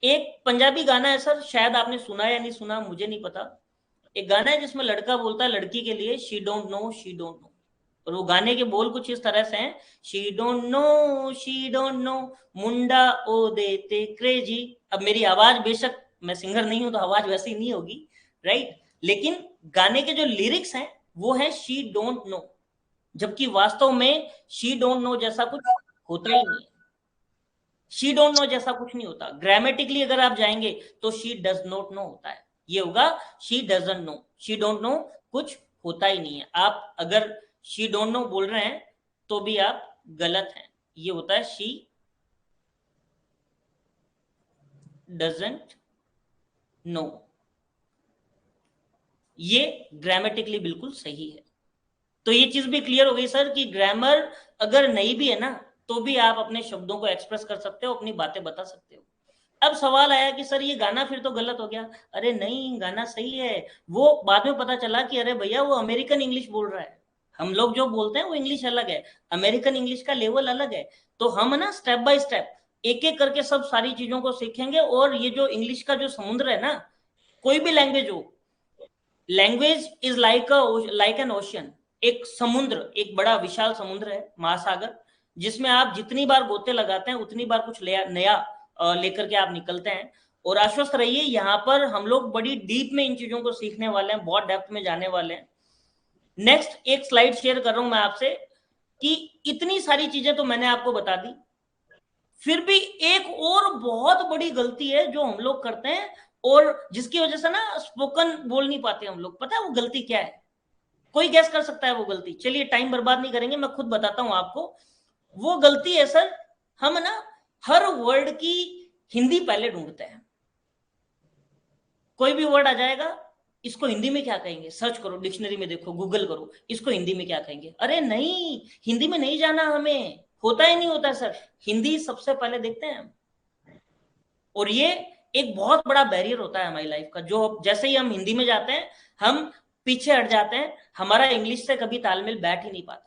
एक पंजाबी गाना है सर, शायद आपने सुना या नहीं सुना मुझे नहीं पता। एक गाना है जिसमें लड़का बोलता है लड़की के लिए she don't know she don't know, और वो गाने के बोल कुछ इस तरह से हैं, शी डोंट नो मुंडा ओ देते क्रेजी। अब मेरी आवाज, बेशक मैं सिंगर नहीं हूं तो आवाज वैसी नहीं होगी राइट, लेकिन गाने के जो लिरिक्स हैं वो है शी डोंट नो, जबकि वास्तव में शी डोंट नो जैसा कुछ होता ही नहीं है। शी डोंट नो जैसा कुछ नहीं होता। ग्रामेटिकली अगर आप जाएंगे तो शी डज नॉट नो होता है, ये होगा she doesn't know. She don't know कुछ होता ही नहीं है। आप अगर शी डोंट नो बोल रहे हैं तो भी आप गलत हैं, ये होता है शी डजंट नो। ये ग्रामेटिकली बिल्कुल सही है। तो ये चीज भी क्लियर हो गई सर कि ग्रामर अगर नहीं भी है ना तो भी आप अपने शब्दों को एक्सप्रेस कर सकते हो, अपनी बातें बता सकते हो। अब सवाल आया कि सर ये गाना फिर तो गलत हो गया। अरे नहीं, गाना सही है। वो बाद में पता चला कि अरे भैया वो अमेरिकन इंग्लिश बोल रहा है, हम लोग जो बोलते हैं वो इंग्लिश अलग है, अमेरिकन इंग्लिश का लेवल अलग है। तो हम ना स्टेप बाय स्टेप एक एक करके सब सारी चीजों को सीखेंगे। और ये जो इंग्लिश का जो समुद्र है ना, कोई भी लैंग्वेज हो, language is like an ocean, एक समुद्र, एक बड़ा विशाल समुद्र है, महासागर, जिसमें आप जितनी बार गोते लगाते हैं उतनी बार कुछ नया लेकर के आप निकलते हैं। और आश्वस्त रहिए, यहाँ पर हम लोग बड़ी डीप में इन चीजों को सीखने वाले हैं, बहुत डेप्थ में जाने वाले हैं। नेक्स्ट एक स्लाइड शेयर कर रहा हूं मैं आपसे कि इतनी सारी चीजें तो मैंने आपको बता दी, फिर भी एक और बहुत बड़ी गलती है जो हम लोग करते हैं और जिसकी वजह से ना स्पोकन बोल नहीं पाते हम लोग। पता है वो गलती क्या है? कोई गैस कर सकता है वो गलती? चलिए टाइम बर्बाद नहीं करेंगे, मैं खुद बताता हूं आपको। वो गलती है सर, हम ना हर वर्ड की हिंदी पहले ढूंढते हैं। कोई भी वर्ड आ जाएगा, इसको हिंदी में क्या कहेंगे, सर्च करो, डिक्शनरी में देखो, गूगल करो, इसको हिंदी में क्या कहेंगे। अरे नहीं, हिंदी में नहीं जाना हमें, होता ही नहीं होता सर, हिंदी सबसे पहले देखते हैं हम। और ये एक बहुत बड़ा बैरियर होता है हमारी लाइफ का, जो जैसे ही हम हिंदी में जाते हैं हम पीछे हट जाते हैं, हमारा इंग्लिश से कभी तालमेल बैठ ही नहीं पाता।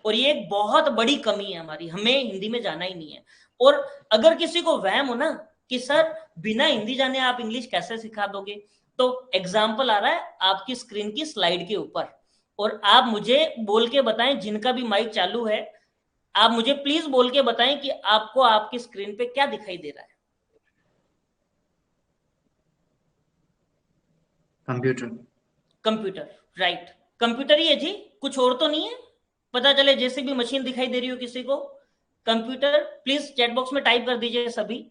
और ये एक बहुत बड़ी कमी है हमारी, हमें हिंदी में जाना ही नहीं है। और अगर किसी को वहम हो ना कि सर बिना हिंदी जाने आप इंग्लिश कैसे सिखा दोगे, तो एग्जाम्पल आ रहा है आपकी स्क्रीन की स्लाइड के ऊपर, और आप मुझे बोल के बताएं, जिनका भी माइक चालू है आप मुझे प्लीज बोल के बताएं कि आपको आपकी स्क्रीन पे क्या दिखाई दे रहा है। कंप्यूटर। कंप्यूटर, राइट, कंप्यूटर ही है जी, कुछ और तो नहीं है। पता चले जैसे भी मशीन दिखाई दे रही हो किसी को, कंप्यूटर। प्लीज चैट बॉक्स में टाइप कर दीजिए सभी।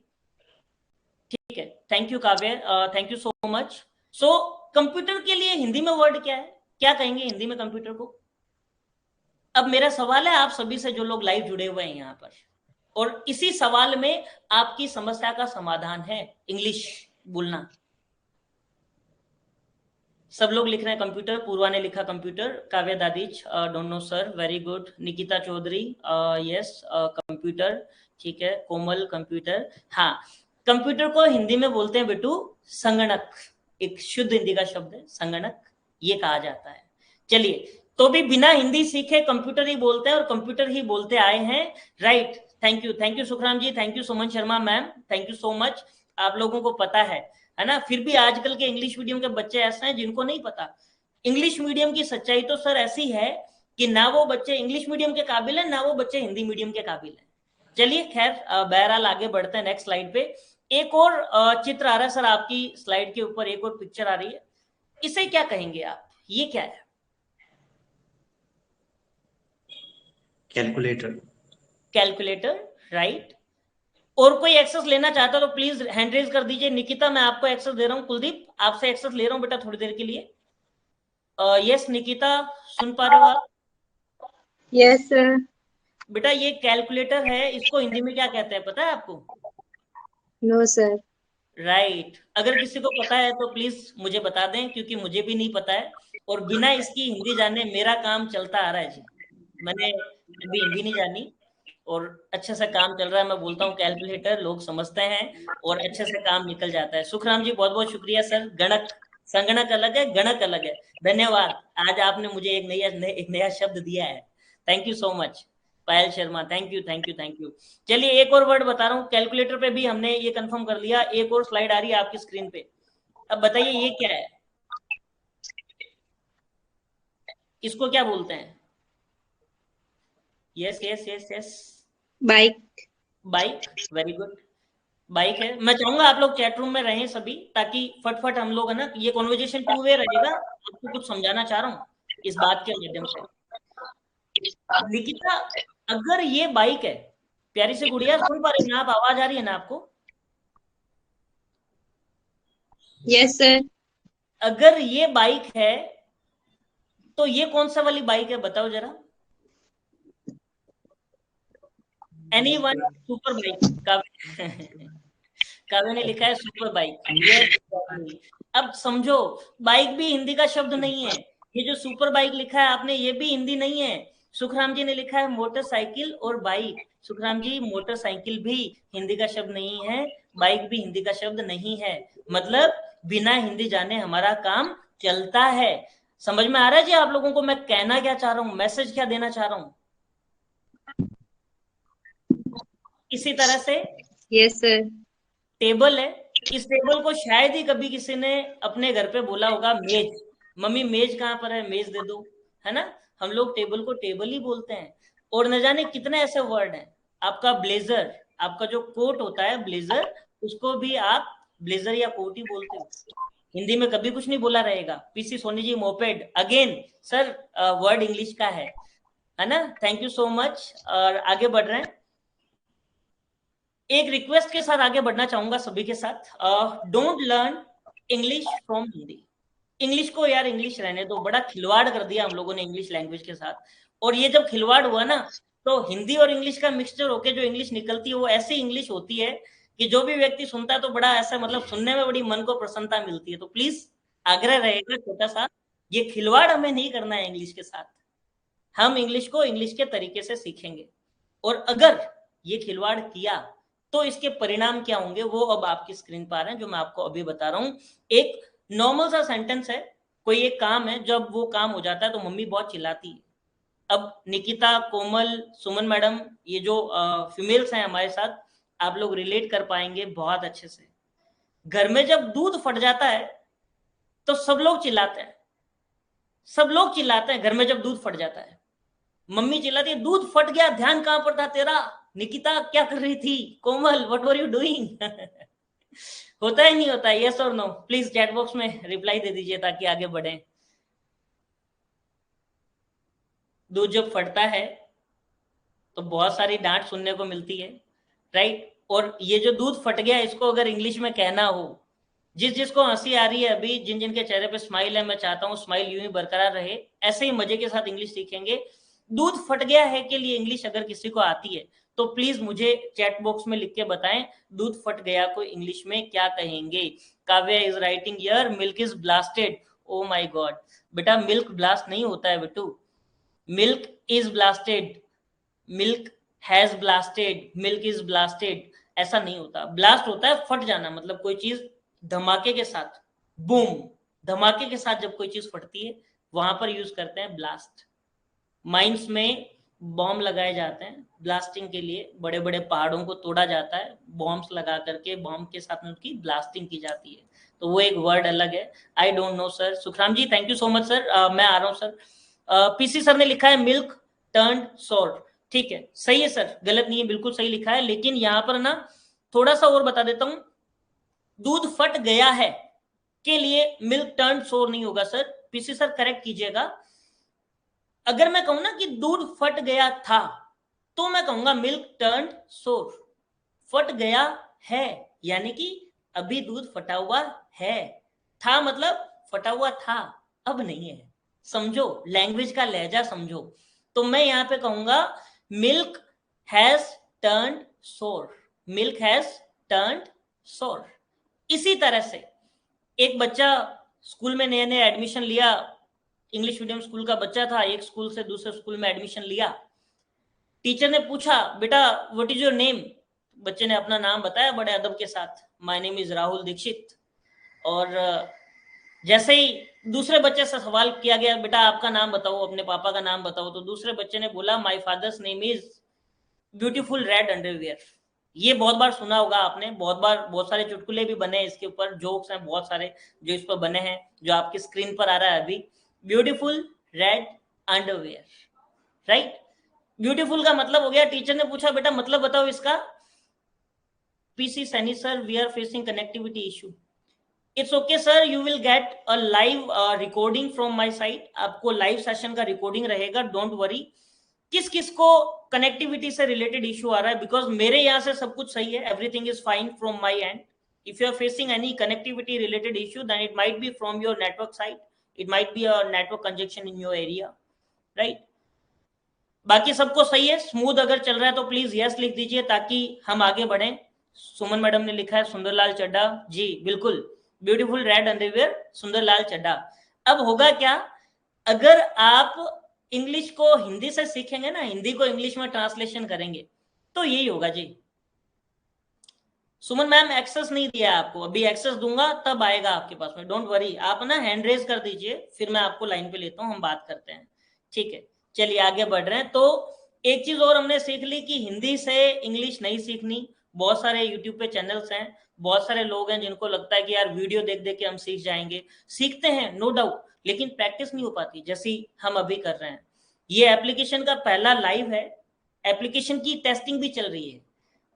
ठीक है, थैंक यू काव्य, thank you so much. So computer के लिए हिंदी में वर्ड क्या है, क्या कहेंगे हिंदी में कंप्यूटर को? अब मेरा सवाल है आप सभी से जो लोग लाइव जुड़े हुए हैं यहाँ पर, और इसी सवाल में आपकी समस्या का समाधान है इंग्लिश बोलना। सब लोग लिख रहे हैं कंप्यूटर, पूर्वा ने लिखा computer, Kavya Dadhich don't know sir, very good, Nikita Chaudhary yes computer, ठीक है, कोमल कंप्यूटर। हाँ, कंप्यूटर को हिंदी में बोलते हैं बेटू संगणक, एक शुद्ध हिंदी का शब्द है संगणक, ये कहा जाता है। चलिए, तो भी बिना हिंदी सीखे कंप्यूटर ही बोलते हैं और कंप्यूटर ही बोलते आए हैं, right. Thank you Sukhram ji, thank you Suman Sharma ma'am, thank you so much. आप लोगों को पता है ना, फिर भी आजकल के इंग्लिश मीडियम के बच्चे ऐसे हैं जिनको नहीं पता। इंग्लिश मीडियम की सच्चाई तो सर ऐसी है कि ना वो बच्चे इंग्लिश मीडियम के काबिल है, ना वो बच्चे हिंदी मीडियम के काबिल है। चलिए खैर, बहरहाल आगे बढ़ते हैं नेक्स्ट स्लाइड पे। एक और चित्र आ रहा है सर आपकी स्लाइड के ऊपर, एक और पिक्चर आ रही है, इसे क्या कहेंगे आप, ये क्या है? कैलकुलेटर। Calculator, right. और कोई एक्सेस लेना चाहता है तो प्लीज हैंड रेज कर दीजिए। निकिता मैं आपको एक्सेस दे रहा हूँ, कुलदीप आपसे एक्सेस ले रहा हूँ बेटा थोड़ी देर के लिए। यस निकिता, सुन पा रहे हो आप? Yes sir. बेटा ये कैलकुलेटर है, इसको हिंदी में क्या कहते हैं पता है आपको? No sir. राइट, अगर किसी को पता है तो प्लीज मुझे बता दें, क्योंकि मुझे भी नहीं पता है, और बिना इसकी हिंदी जाने मेरा काम चलता आ रहा है जी। मैंने अभी हिंदी नहीं जानी और अच्छे से काम चल रहा है, मैं बोलता हूँ कैलकुलेटर, लोग समझते हैं और अच्छे से काम निकल जाता है। सुखराम जी बहुत बहुत शुक्रिया सर। गणक, संगणक अलग है, गणक अलग है, धन्यवाद। आज आपने मुझे एक नया शब्द दिया है, thank you so much. Payal Sharma, thank you thank you thank you. चलिए एक और वर्ड बता रहा हूँ, कैलकुलेटर पे भी हमने ये कंफर्म कर लिया। एक और स्लाइड आ रही है आपकी स्क्रीन पे, अब बताइए ये क्या है, इसको क्या बोलते हैं? Yes yes yes yes, bike. Bike, very good, bike है। मैं चाहूंगा आप लोग चैट रूम में रहें सभी, ताकि फटफट हम लोग है ना, ये कॉन्वर्जेशन टू वे रहेगा, आपको कुछ समझाना चाह रहा हूँ इस बात के माध्यम से। निकिता, अगर ये बाइक है, प्यारी सी गुड़िया सुन पा रही हैं आप, आवाज आ रही है ना आपको? Yes sir. अगर ये बाइक है तो ये कौन सा वाली बाइक है बताओ जरा, एनीवन? Super bike. काव्य ने लिखा है सुपर बाइक, ये अब समझो, बाइक भी हिंदी का शब्द नहीं है, ये जो सुपर बाइक लिखा है आपने ये भी हिंदी नहीं है। सुखराम जी ने लिखा है मोटरसाइकिल और बाइक, सुखराम जी मोटरसाइकिल भी हिंदी का शब्द नहीं है, बाइक भी हिंदी का शब्द नहीं है, मतलब बिना हिंदी जाने हमारा काम चलता है। समझ में आ रहा है जी आप लोगों को मैं कहना क्या चाह रहा हूँ, मैसेज क्या देना चाह रहा हूँ? इसी तरह से यस सर। टेबल है, इस टेबल को शायद ही कभी किसी ने अपने घर पे बोला होगा मेज, मम्मी मेज कहाँ पर है, मेज दे दो, है ना। हम लोग टेबल को टेबल ही बोलते हैं। और न जाने कितने ऐसे वर्ड हैं, आपका ब्लेजर, आपका जो कोट होता है ब्लेजर, उसको भी आप ब्लेजर या कोट ही बोलते हो, हिंदी में कभी कुछ नहीं बोला रहेगा। PC Soni ji moped, again sir word English का है ना, थैंक यू सो मच। और आगे बढ़ रहे हैं, एक रिक्वेस्ट के साथ आगे बढ़ना चाहूंगा सभी के साथ, don't learn English from Hindi. English को यार इंग्लिश रहने दो, बड़ा खिलवाड़ कर दिया हम लोगों ने इंग्लिश लैंग्वेज के साथ, और ये जब खिलवाड़ हुआ ना, तो हिंदी और इंग्लिश का मिक्सचर होकर जो इंग्लिश निकलती है वो ऐसी इंग्लिश होती है कि जो भी व्यक्ति सुनता है तो बड़ा ऐसा, मतलब सुनने में बड़ी मन को प्रसन्नता मिलती है। तो प्लीज आग्रह रहेगा छोटा सा, ये खिलवाड़ हमें नहीं करना है इंग्लिश के साथ, हम इंग्लिश को इंग्लिश के तरीके से सीखेंगे, और अगर ये खिलवाड़ किया तो इसके परिणाम क्या होंगे वो अब आपकी स्क्रीन पर आ रहे हैं, जो मैं आपको अभी बता रहा हूं। एक नॉर्मल सा सेंटेंस है, कोई एक काम है, जब वो काम हो जाता है तो मम्मी बहुत चिल्लाती है, अब निकिता, कोमल, सुमन मैडम, ये जो फीमेल्स हैं हमारे साथ, आप लोग रिलेट कर पाएंगे बहुत अच्छे से। घर में जब दूध फट जाता है तो सब लोग चिल्लाते हैं, सब लोग चिल्लाते हैं घर में जब दूध फट जाता है। मम्मी चिल्लाती है, दूध फट गया, ध्यान कहां पर था तेरा? निकिता क्या कर रही थी? कोमल व्हाट वर यू डूइंग? होता है नहीं होता? यस और नो? प्लीज चैट बॉक्स में रिप्लाई दे दीजिए ताकि आगे बढ़े। दूध जब फटता है तो बहुत सारी डांट सुनने को मिलती है, राइट? और ये जो दूध फट गया, इसको अगर इंग्लिश में कहना हो, जिसको हंसी आ रही है अभी, जिन के चेहरे पे स्माइल है, मैं चाहता हूँ स्माइल यूं ही बरकरार रहे, ऐसे ही मजे के साथ इंग्लिश सीखेंगे। दूध फट गया है के लिए इंग्लिश अगर किसी को आती है तो प्लीज मुझे चैट बॉक्स में लिख के बताएं, दूध फट गया को इंग्लिश में क्या कहेंगे? Kavya is writing here, milk is blasted. Oh my God, बेटा मिल्क ब्लास्ट नहीं होता है बेटू, milk is blasted, milk has blasted, milk is blasted, ऐसा नहीं होता। ब्लास्ट होता है फट जाना, मतलब कोई चीज धमाके के साथ, बूम, धमाके के साथ जब कोई चीज फटती है वहां पर यूज करते हैं ब्लास्ट। माइंस में बॉम्ब लगाए जाते हैं ब्लास्टिंग के लिए, बड़े बड़े पहाड़ों को तोड़ा जाता है बॉम्ब्स लगा करके, बॉम्ब के साथ में उनकी ब्लास्टिंग की जाती है, तो वो एक वर्ड अलग है। I don't know sir. Sukhram ji thank you so much sir. मैं आ रहा हूँ सर। पीसी सर ने लिखा है मिल्क टर्न्ड सोर, ठीक है, सही है सर, गलत नहीं है, बिल्कुल सही लिखा है। लेकिन यहाँ पर ना थोड़ा सा और बता देता हूं, दूध फट गया है के लिए मिल्क टर्न्ड सोर नहीं होगा सर। पीसी सर करेक्ट कीजिएगा। अगर मैं कहूं ना कि दूध फट गया था तो मैं कहूंगा मिल्क टर्न्ड सोर। फट गया है यानी कि अभी दूध फटा हुआ है, था मतलब फटा हुआ था, अब नहीं है। समझो लैंग्वेज का लहजा समझो। तो मैं यहां पे कहूंगा मिल्क हैज टर्न्ड सोर, मिल्क हैज टर्न्ड सोर। इसी तरह से एक बच्चा स्कूल में नया नया एडमिशन लिया, इंग्लिश मीडियम स्कूल का बच्चा था, एक स्कूल से दूसरे स्कूल में एडमिशन लिया। टीचर ने पूछा बेटा व्हाट इज योर नेम? बच्चे ने अपना नाम बताया बड़े अदब के साथ, my name is Rahul Dikshit. और जैसे ही दूसरे बच्चे से सवाल किया गया बेटा आपका नाम बताओ, अपने पापा का नाम बताओ, तो दूसरे बच्चे ने बोला my father's name is beautiful red underwear. ये बहुत बार सुना होगा आपने, बहुत बार, बहुत सारे चुटकुले भी बने हैं इसके ऊपर, जोक्स हैं बहुत सारे जो इस पर बने हैं, जो आपकी स्क्रीन पर आ रहा है अभी। Beautiful red underwear, right? Beautiful का मतलब हो गया। टीचर ने पूछा बेटा मतलब बताओ इसका। PC Saini sir we are facing connectivity issue. It's okay sir, you will get a live recording from my side. आपको लाइव सेशन का रिकॉर्डिंग रहेगा, डोंट वरी। किस किस को कनेक्टिविटी से रिलेटेड इशू आ रहा है? बिकॉज मेरे यहाँ से सब कुछ सही है, everything is fine from my end. If you are facing any connectivity related issue then it might be from your network side, it might be a network congestion in your area, right? बाकी सबको सही है, smooth अगर चल रहा है तो please yes लिख दीजिए ताकि हम आगे बढ़े। सुमन मैडम ने लिखा है सुंदरलाल चड्डा, जी बिल्कुल, ब्यूटीफुल रेड अंडरवियर सुंदरलाल चड्डा। अब होगा क्या, अगर आप इंग्लिश को हिंदी से सीखेंगे ना, हिंदी को इंग्लिश में ट्रांसलेशन करेंगे तो यही होगा जी। सुमन मैम एक्सेस नहीं दिया आपको, अभी एक्सेस दूंगा तब आएगा आपके पास में, डोंट वरी। आप ना हैंड रेज कर दीजिए, फिर मैं आपको लाइन पे लेता हूँ, हम बात करते हैं, ठीक है? चलिए आगे बढ़ रहे हैं। तो एक चीज और हमने सीख ली कि हिंदी से इंग्लिश नहीं सीखनी। बहुत सारे यूट्यूब पे चैनल्स हैं, बहुत सारे लोग हैं जिनको लगता है कि यार वीडियो देख देख के हम सीख जाएंगे। सीखते हैं नो डाउट, लेकिन प्रैक्टिस नहीं हो पाती जैसी हम अभी कर रहे हैं। ये एप्लीकेशन का पहला लाइव है, एप्लीकेशन की टेस्टिंग भी चल रही है,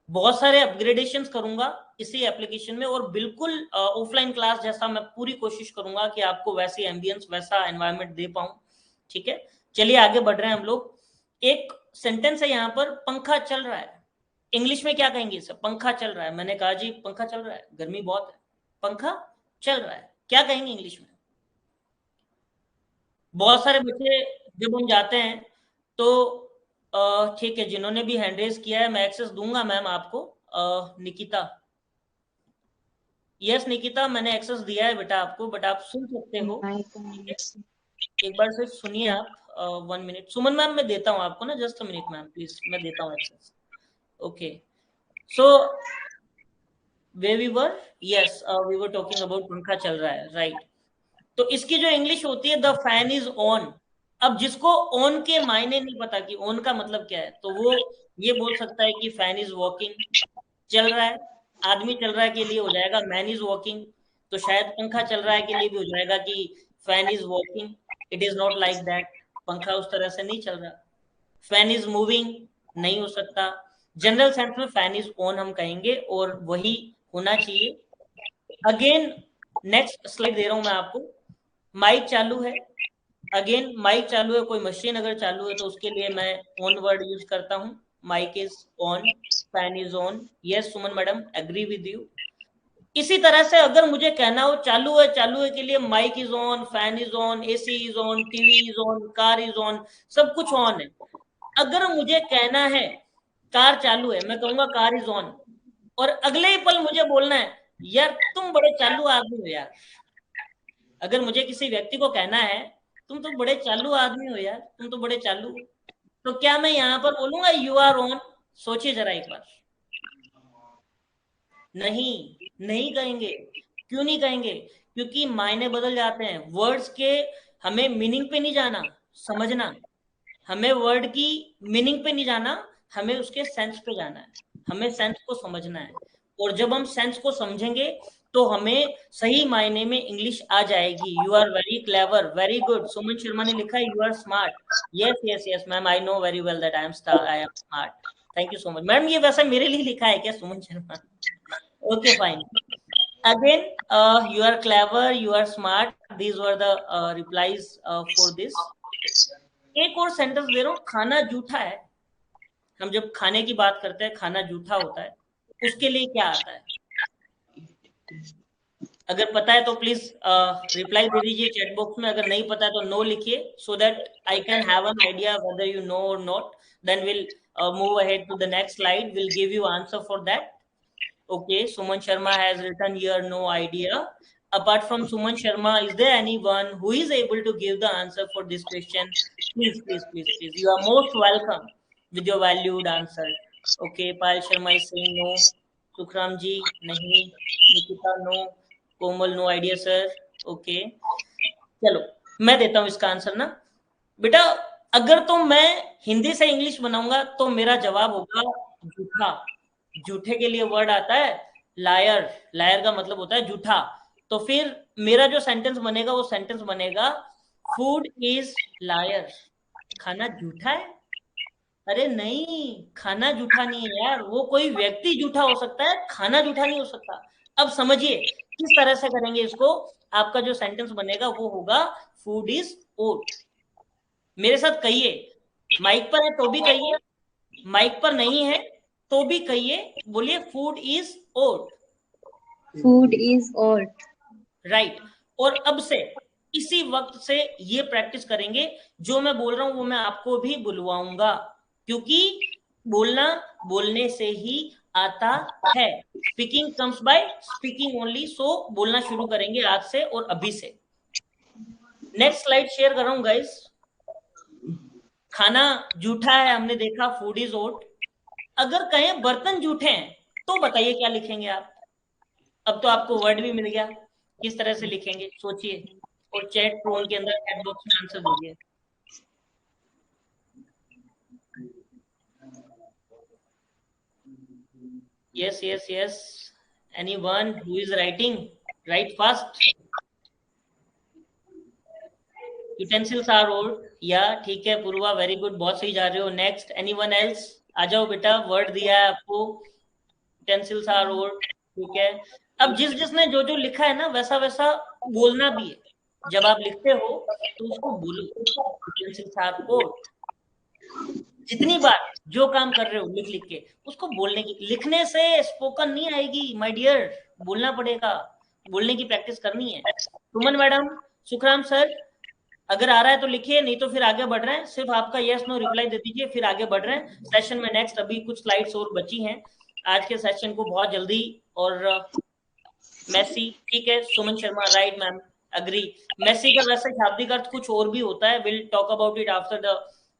बहुत सारे अपग्रेडेशंस करूंगा इसी एप्लीकेशन में, और बिल्कुल ऑफलाइन क्लास जैसा मैं पूरी कोशिश करूंगा कि आपको वैसी एम्बियंस, वैसा एनवायरनमेंट दे पाऊं, ठीक है? चलिए आगे बढ़ रहे हैं हम लोग। एक सेंटेंस है यहाँ पर, पंखा चल रहा है। इंग्लिश में क्या कहेंगे सर? पंखा चल रहा है। मैंने कहा जी पंखा चल रहा है, गर्मी बहुत है, पंखा चल रहा है, क्या कहेंगे इंग्लिश में? बहुत सारे बच्चे जब हम जाते हैं तो ठीक है, जिन्होंने भी हैंड रेज किया है मैं एक्सेस दूंगा मैम आपको। निकिता, यस निकिता मैंने एक्सेस दिया है बेटा आपको, बट आप सुन सकते हो, ठीक है? एक बार से सुनिए आप, 1 मिनट। सुमन मैम मैं देता हूँ आपको ना, just a minute ma'am please, मैं देता हूँ access. Okay, so way we were, yes we were talking about पंखा चल रहा है, राइट? तो इसकी जो इंग्लिश होती है, द फैन इज ऑन। अब जिसको ऑन के मायने नहीं पता कि ऑन का मतलब क्या है, तो वो ये बोल सकता है कि फैन इज वॉकिंग, चल रहा है, आदमी चल रहा है के लिए हो जाएगा मैन इज वॉकिंग, तो शायद पंखा चल रहा है के लिए भी हो जाएगा कि fan is walking. It is not like that, पंखा उस तरह से नहीं चल रहा। फैन इज मूविंग नहीं हो सकता। जनरल सेंस में फैन इज ऑन हम कहेंगे और वही होना चाहिए। अगेन नेक्स्ट स्लाइड दे रहा हूं मैं आपको। माइक चालू है, अगेन माइक चालू है, कोई मशीन अगर चालू है तो उसके लिए मैं ऑन वर्ड यूज करता हूं। Mic is on, fan is on. Yes Suman madam, agree with you. इसी तरह से अगर मुझे कहना हो चालू है के लिए mic is on, fan is on, AC is on, TV is on, car is on, सब कुछ ऑन है। अगर मुझे कहना है कार चालू है, मैं कहूंगा कार इज ऑन, और अगले ही पल मुझे बोलना है यार तुम बड़े चालू आदमी हो यार। अगर मुझे किसी व्यक्ति को कहना है तुम तो बड़े चालू आदमी हो यार, तुम तो बड़े चालू हो, तो क्या मैं यहां पर बोलूंगा यू आर ऑन? सोचिए जरा एक बार। नहीं, नहीं कहेंगे। क्यों नहीं कहेंगे? क्योंकि मायने बदल जाते हैं वर्ड्स के। हमें मीनिंग पे नहीं जाना, समझना। हमें वर्ड की मीनिंग पे नहीं जाना, हमें उसके सेंस पे जाना है, हमें सेंस को समझना है। और जब हम सेंस को समझेंगे तो हमें सही मायने में इंग्लिश आ जाएगी। You are very clever, very good. Suman Sharma ने लिखा है you are smart. Yes yes yes ma'am, I know very well that I am smart. Thank you so much ma'am. ये वैसे मेरे लिए लिखा है क्या Suman Sharma? Okay fine. Again, you are clever, you are smart. These were the replies for this. एक और sentence दे रहा हूँ, खाना जूठा है। हम जब खाने की बात करते हैं खाना जूठा होता है, उसके लिए क्या आता है? अगर पता है तो प्लीज रिप्लाई दे दीजिए चैट बॉक्स में। अगर नहीं पता है तो नो लिखिए, so that I can have an idea whether you know or not. Then will move ahead to the next slide, will give you answer for that. Okay, Suman Sharma has written here no idea. Apart from Suman Sharma, is there anyone who is able to give the answer for this question? Please, please, please, please. You are most welcome with your valued answer. Okay, Payal Sharma is saying no. Sukhram ji, nahi. Nikita, no. Komal, no idea, sir. Okay. चलो मैं देता हूं इसका answer ना बेटा। अगर तो मैं हिंदी से इंग्लिश बनाऊंगा तो मेरा जवाब होगा झूठा। झूठे के लिए वर्ड आता है लायर। लायर का मतलब होता है झूठा। तो फिर मेरा जो सेंटेंस बनेगा वो सेंटेंस बनेगा फूड इज लायर। खाना झूठा है? अरे नहीं, खाना झूठा नहीं है यार, वो कोई व्यक्ति झूठा हो सकता है, खाना झूठा नहीं हो सकता। अब समझिए किस तरह से करेंगे इसको। आपका जो सेंटेंस बनेगा वो होगा फूड इज ओट। मेरे साथ कहिए, माइक पर है तो भी कहिए, माइक पर नहीं है तो भी कहिए। बोलिए food is oat. Food is oat. Right. और अब से इसी वक्त से ये प्रैक्टिस करेंगे। जो मैं बोल रहा हूं वो मैं आपको भी बुलवाऊंगा, क्योंकि बोलना बोलने से ही आता है। Speaking comes by speaking only. So बोलना शुरू करेंगे आज से और अभी से। नेक्स्ट स्लाइड शेयर कर रहा हूं गाइस। खाना जूठा है हमने देखा, फूड इज ओट। अगर कहें बर्तन जूठे हैं तो बताइए क्या लिखेंगे आप? अब तो आपको वर्ड भी मिल गया, किस तरह से लिखेंगे सोचिए, और चैट रूम के अंदर चैट बॉक्स में आंसर दीजिए। Yes yes yes, anyone who is writing, write fast. Utensils are old, या ठीक है पूर्वा, वेरी गुड, बहुत सही जा रहे हो। Next, anyone else? आ जाओ बेटा, वर्ड दिया है आपको, यूटेंसिल्स आर ओल्ड, ठीक है। अब जिस जिसने जो जो लिखा है ना वैसा वैसा बोलना भी है। जब आप लिखते हो तो उसको बोलो, यूटेंसिल्स आर ओल्ड। जितनी बार जो काम कर रहे हो लिख लिख के उसको बोलने की, लिखने से स्पोकन नहीं आएगी माय डियर, बोलना पड़ेगा, बोलने की प्रैक्टिस करनी है। सुमन मैडम, सुखराम सर, अगर आ रहा है तो लिखिए, नहीं तो फिर आगे बढ़ रहे हैं। सिर्फ आपका यस नो रिप्लाई दे दीजिए, फिर आगे बढ़ रहे हैं सेशन में। नेक्स्ट अभी कुछ स्लाइड्स और बची हैं आज के सेशन को बहुत जल्दी। और मेसी, ठीक है। Suman Sharma, right ma'am, agree. Messy का वैसे शाब्दिक अर्थ कुछ और भी होता है। Will talk about it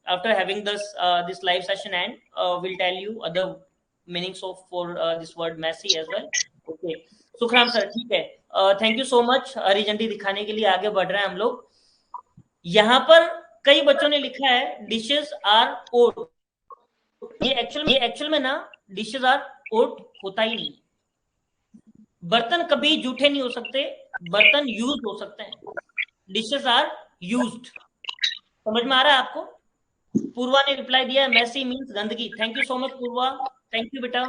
after having this live session, and we'll tell you other meanings of for this word Messi as well. Okay, Sukhram sir, ठीक है, थैंक यू सो मच। हरी झंडी दिखाने के लिए आगे बढ़ रहे हैं हम लोग। यहाँ पर कई बच्चों ने लिखा है डिशेस आर ओट। ये एक्चुअल में ना डिशेस आर ओट होता ही नहीं। बर्तन कभी जूठे नहीं हो सकते, बर्तन यूज हो सकते हैं। Dishes are used. समझ में आ रहा है आपको? पूर्वा ने रिप्लाई दिया है मेसी मीन्स गंदगी। Thank you so much Purva, thank you बेटा।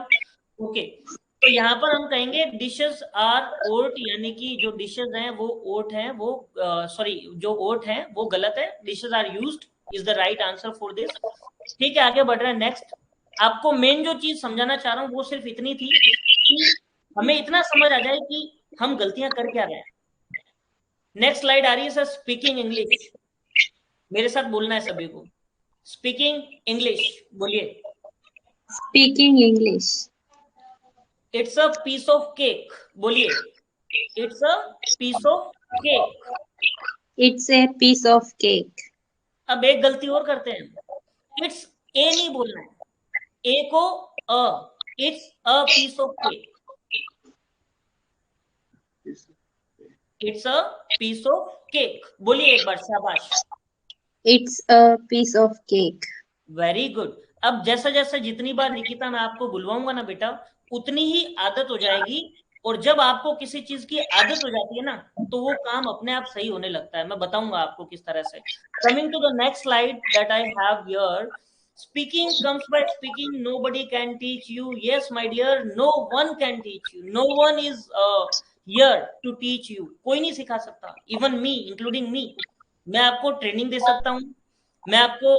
ओके, तो यहाँ पर हम कहेंगे डिशेस आर ओट, यानी कि जो डिशेस हैं वो ओट हैं, वो सॉरी जो ओट हैं वो गलत है। Dishes are used is the right answer for this. ठीक है, आगे बढ़ रहे हैं। नेक्स्ट, आपको मेन जो चीज समझाना चाह रहा हूँ वो सिर्फ इतनी थी कि हमें इतना समझ आ जाए कि हम गलतियां कर क्या रहे हैं। नेक्स्ट स्लाइड आ रही है सर, स्पीकिंग इंग्लिश। मेरे साथ बोलना है सभी को, स्पीकिंग इंग्लिश बोलिए। Speaking English. It's a piece of cake बोलिए। It's a piece of cake. It's a piece of cake. अब एक गलती और करते हैं, इट्स ए नहीं बोलना है, ए को a. It's a piece of cake. It's a piece of cake बोलिए एक बार, शाबाश। It's a piece of cake. Very good. अब जैसा जैसा जितनी बार निकिता मैं आपको बुलवाऊंगा ना बेटा, उतनी ही आदत हो जाएगी। और जब आपको किसी चीज की आदत हो जाती है ना, तो वो काम अपने आप सही होने लगता है। मैं बताऊंगा आपको किस तरह से। Coming to the next slide that I have here, speaking comes by speaking, nobody can teach you. Yes my dear, no one can teach you, no one is here to teach you. कोई नहीं सिखा सकता, even me including me। मैं आपको training दे सकता हूँ, मैं आपको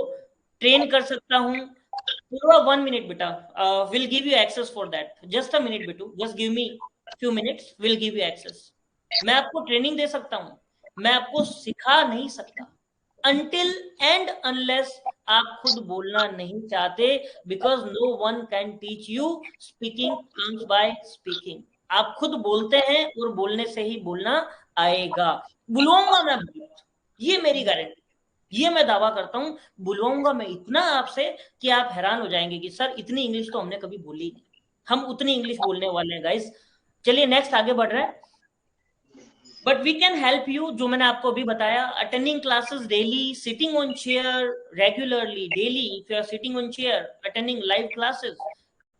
ट्रेन कर सकता हूँ। पूरा 1 मिनट बेटा, will give you access for that. Just a minute बेटू, just give me few minutes, will give you access. मैं आपको ट्रेनिंग दे सकता हूँ, मैं आपको सिखा नहीं सकता until and unless आप खुद बोलना नहीं चाहते, because no one can teach you। speaking comes by speaking। आप खुद बोलते हैं और बोलने से ही बोलना आएगा। बुलवाऊंगा मैं, ये मेरी गारंटी, ये मैं दावा करता हूं। बुलवाऊंगा मैं इतना आपसे कि आप हैरान हो जाएंगे कि सर इतनी इंग्लिश तो हमने कभी बोली नहीं। हम उतनी इंग्लिश बोलने वाले हैं गाइस। चलिए नेक्स्ट आगे बढ़ रहे हैं। But we can help you, जो मैंने आपको अभी बताया, attending classes daily, sitting on chair regularly daily. If you are sitting on chair, attending live classes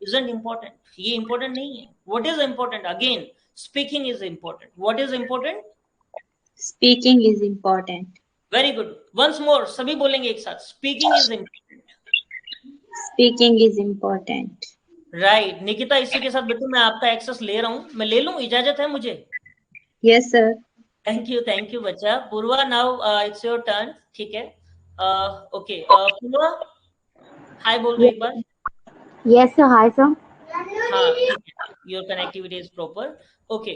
isn't important। ये इंपॉर्टेंट नहीं है। what is important? again, speaking is important। what is important? Speaking is important. very good, once more सभी बोलेंगे एक साथ, speaking is important। Speaking is important. Right Nikita, इसी के साथ बेटू मैं आपका एक्सेस ले रहा हूं। मैं ले लूं, इजाजत है मुझे? Yes, sir. थैंक यू बच्चा। पूर्वा, नाउ इट्स योर टर्न। ठीक है, ओके पूर्वा हाय बोल दो एक बार। Yes, sir. Hi, sir. हाँ ठीक है, your connectivity is proper. Okay,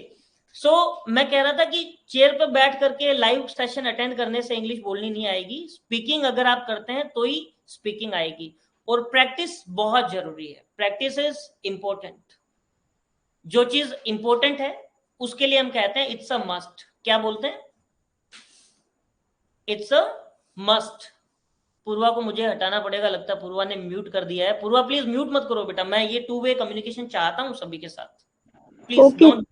so मैं कह रहा था कि चेयर पे बैठ करके लाइव सेशन अटेंड करने से इंग्लिश बोलनी नहीं आएगी। स्पीकिंग अगर आप करते हैं तो ही स्पीकिंग आएगी, और प्रैक्टिस बहुत जरूरी है। Practice is important. जो चीज इंपॉर्टेंट है उसके लिए हम कहते हैं इट्स अ मस्ट। क्या बोलते हैं? It's a must. पूर्वा को मुझे हटाना पड़ेगा लगता है, पूर्वा ने म्यूट कर दिया है। पूर्वा प्लीज म्यूट मत करो बेटा, मैं ये 2 वे कम्युनिकेशन चाहता हूं सभी के साथ। Please don't.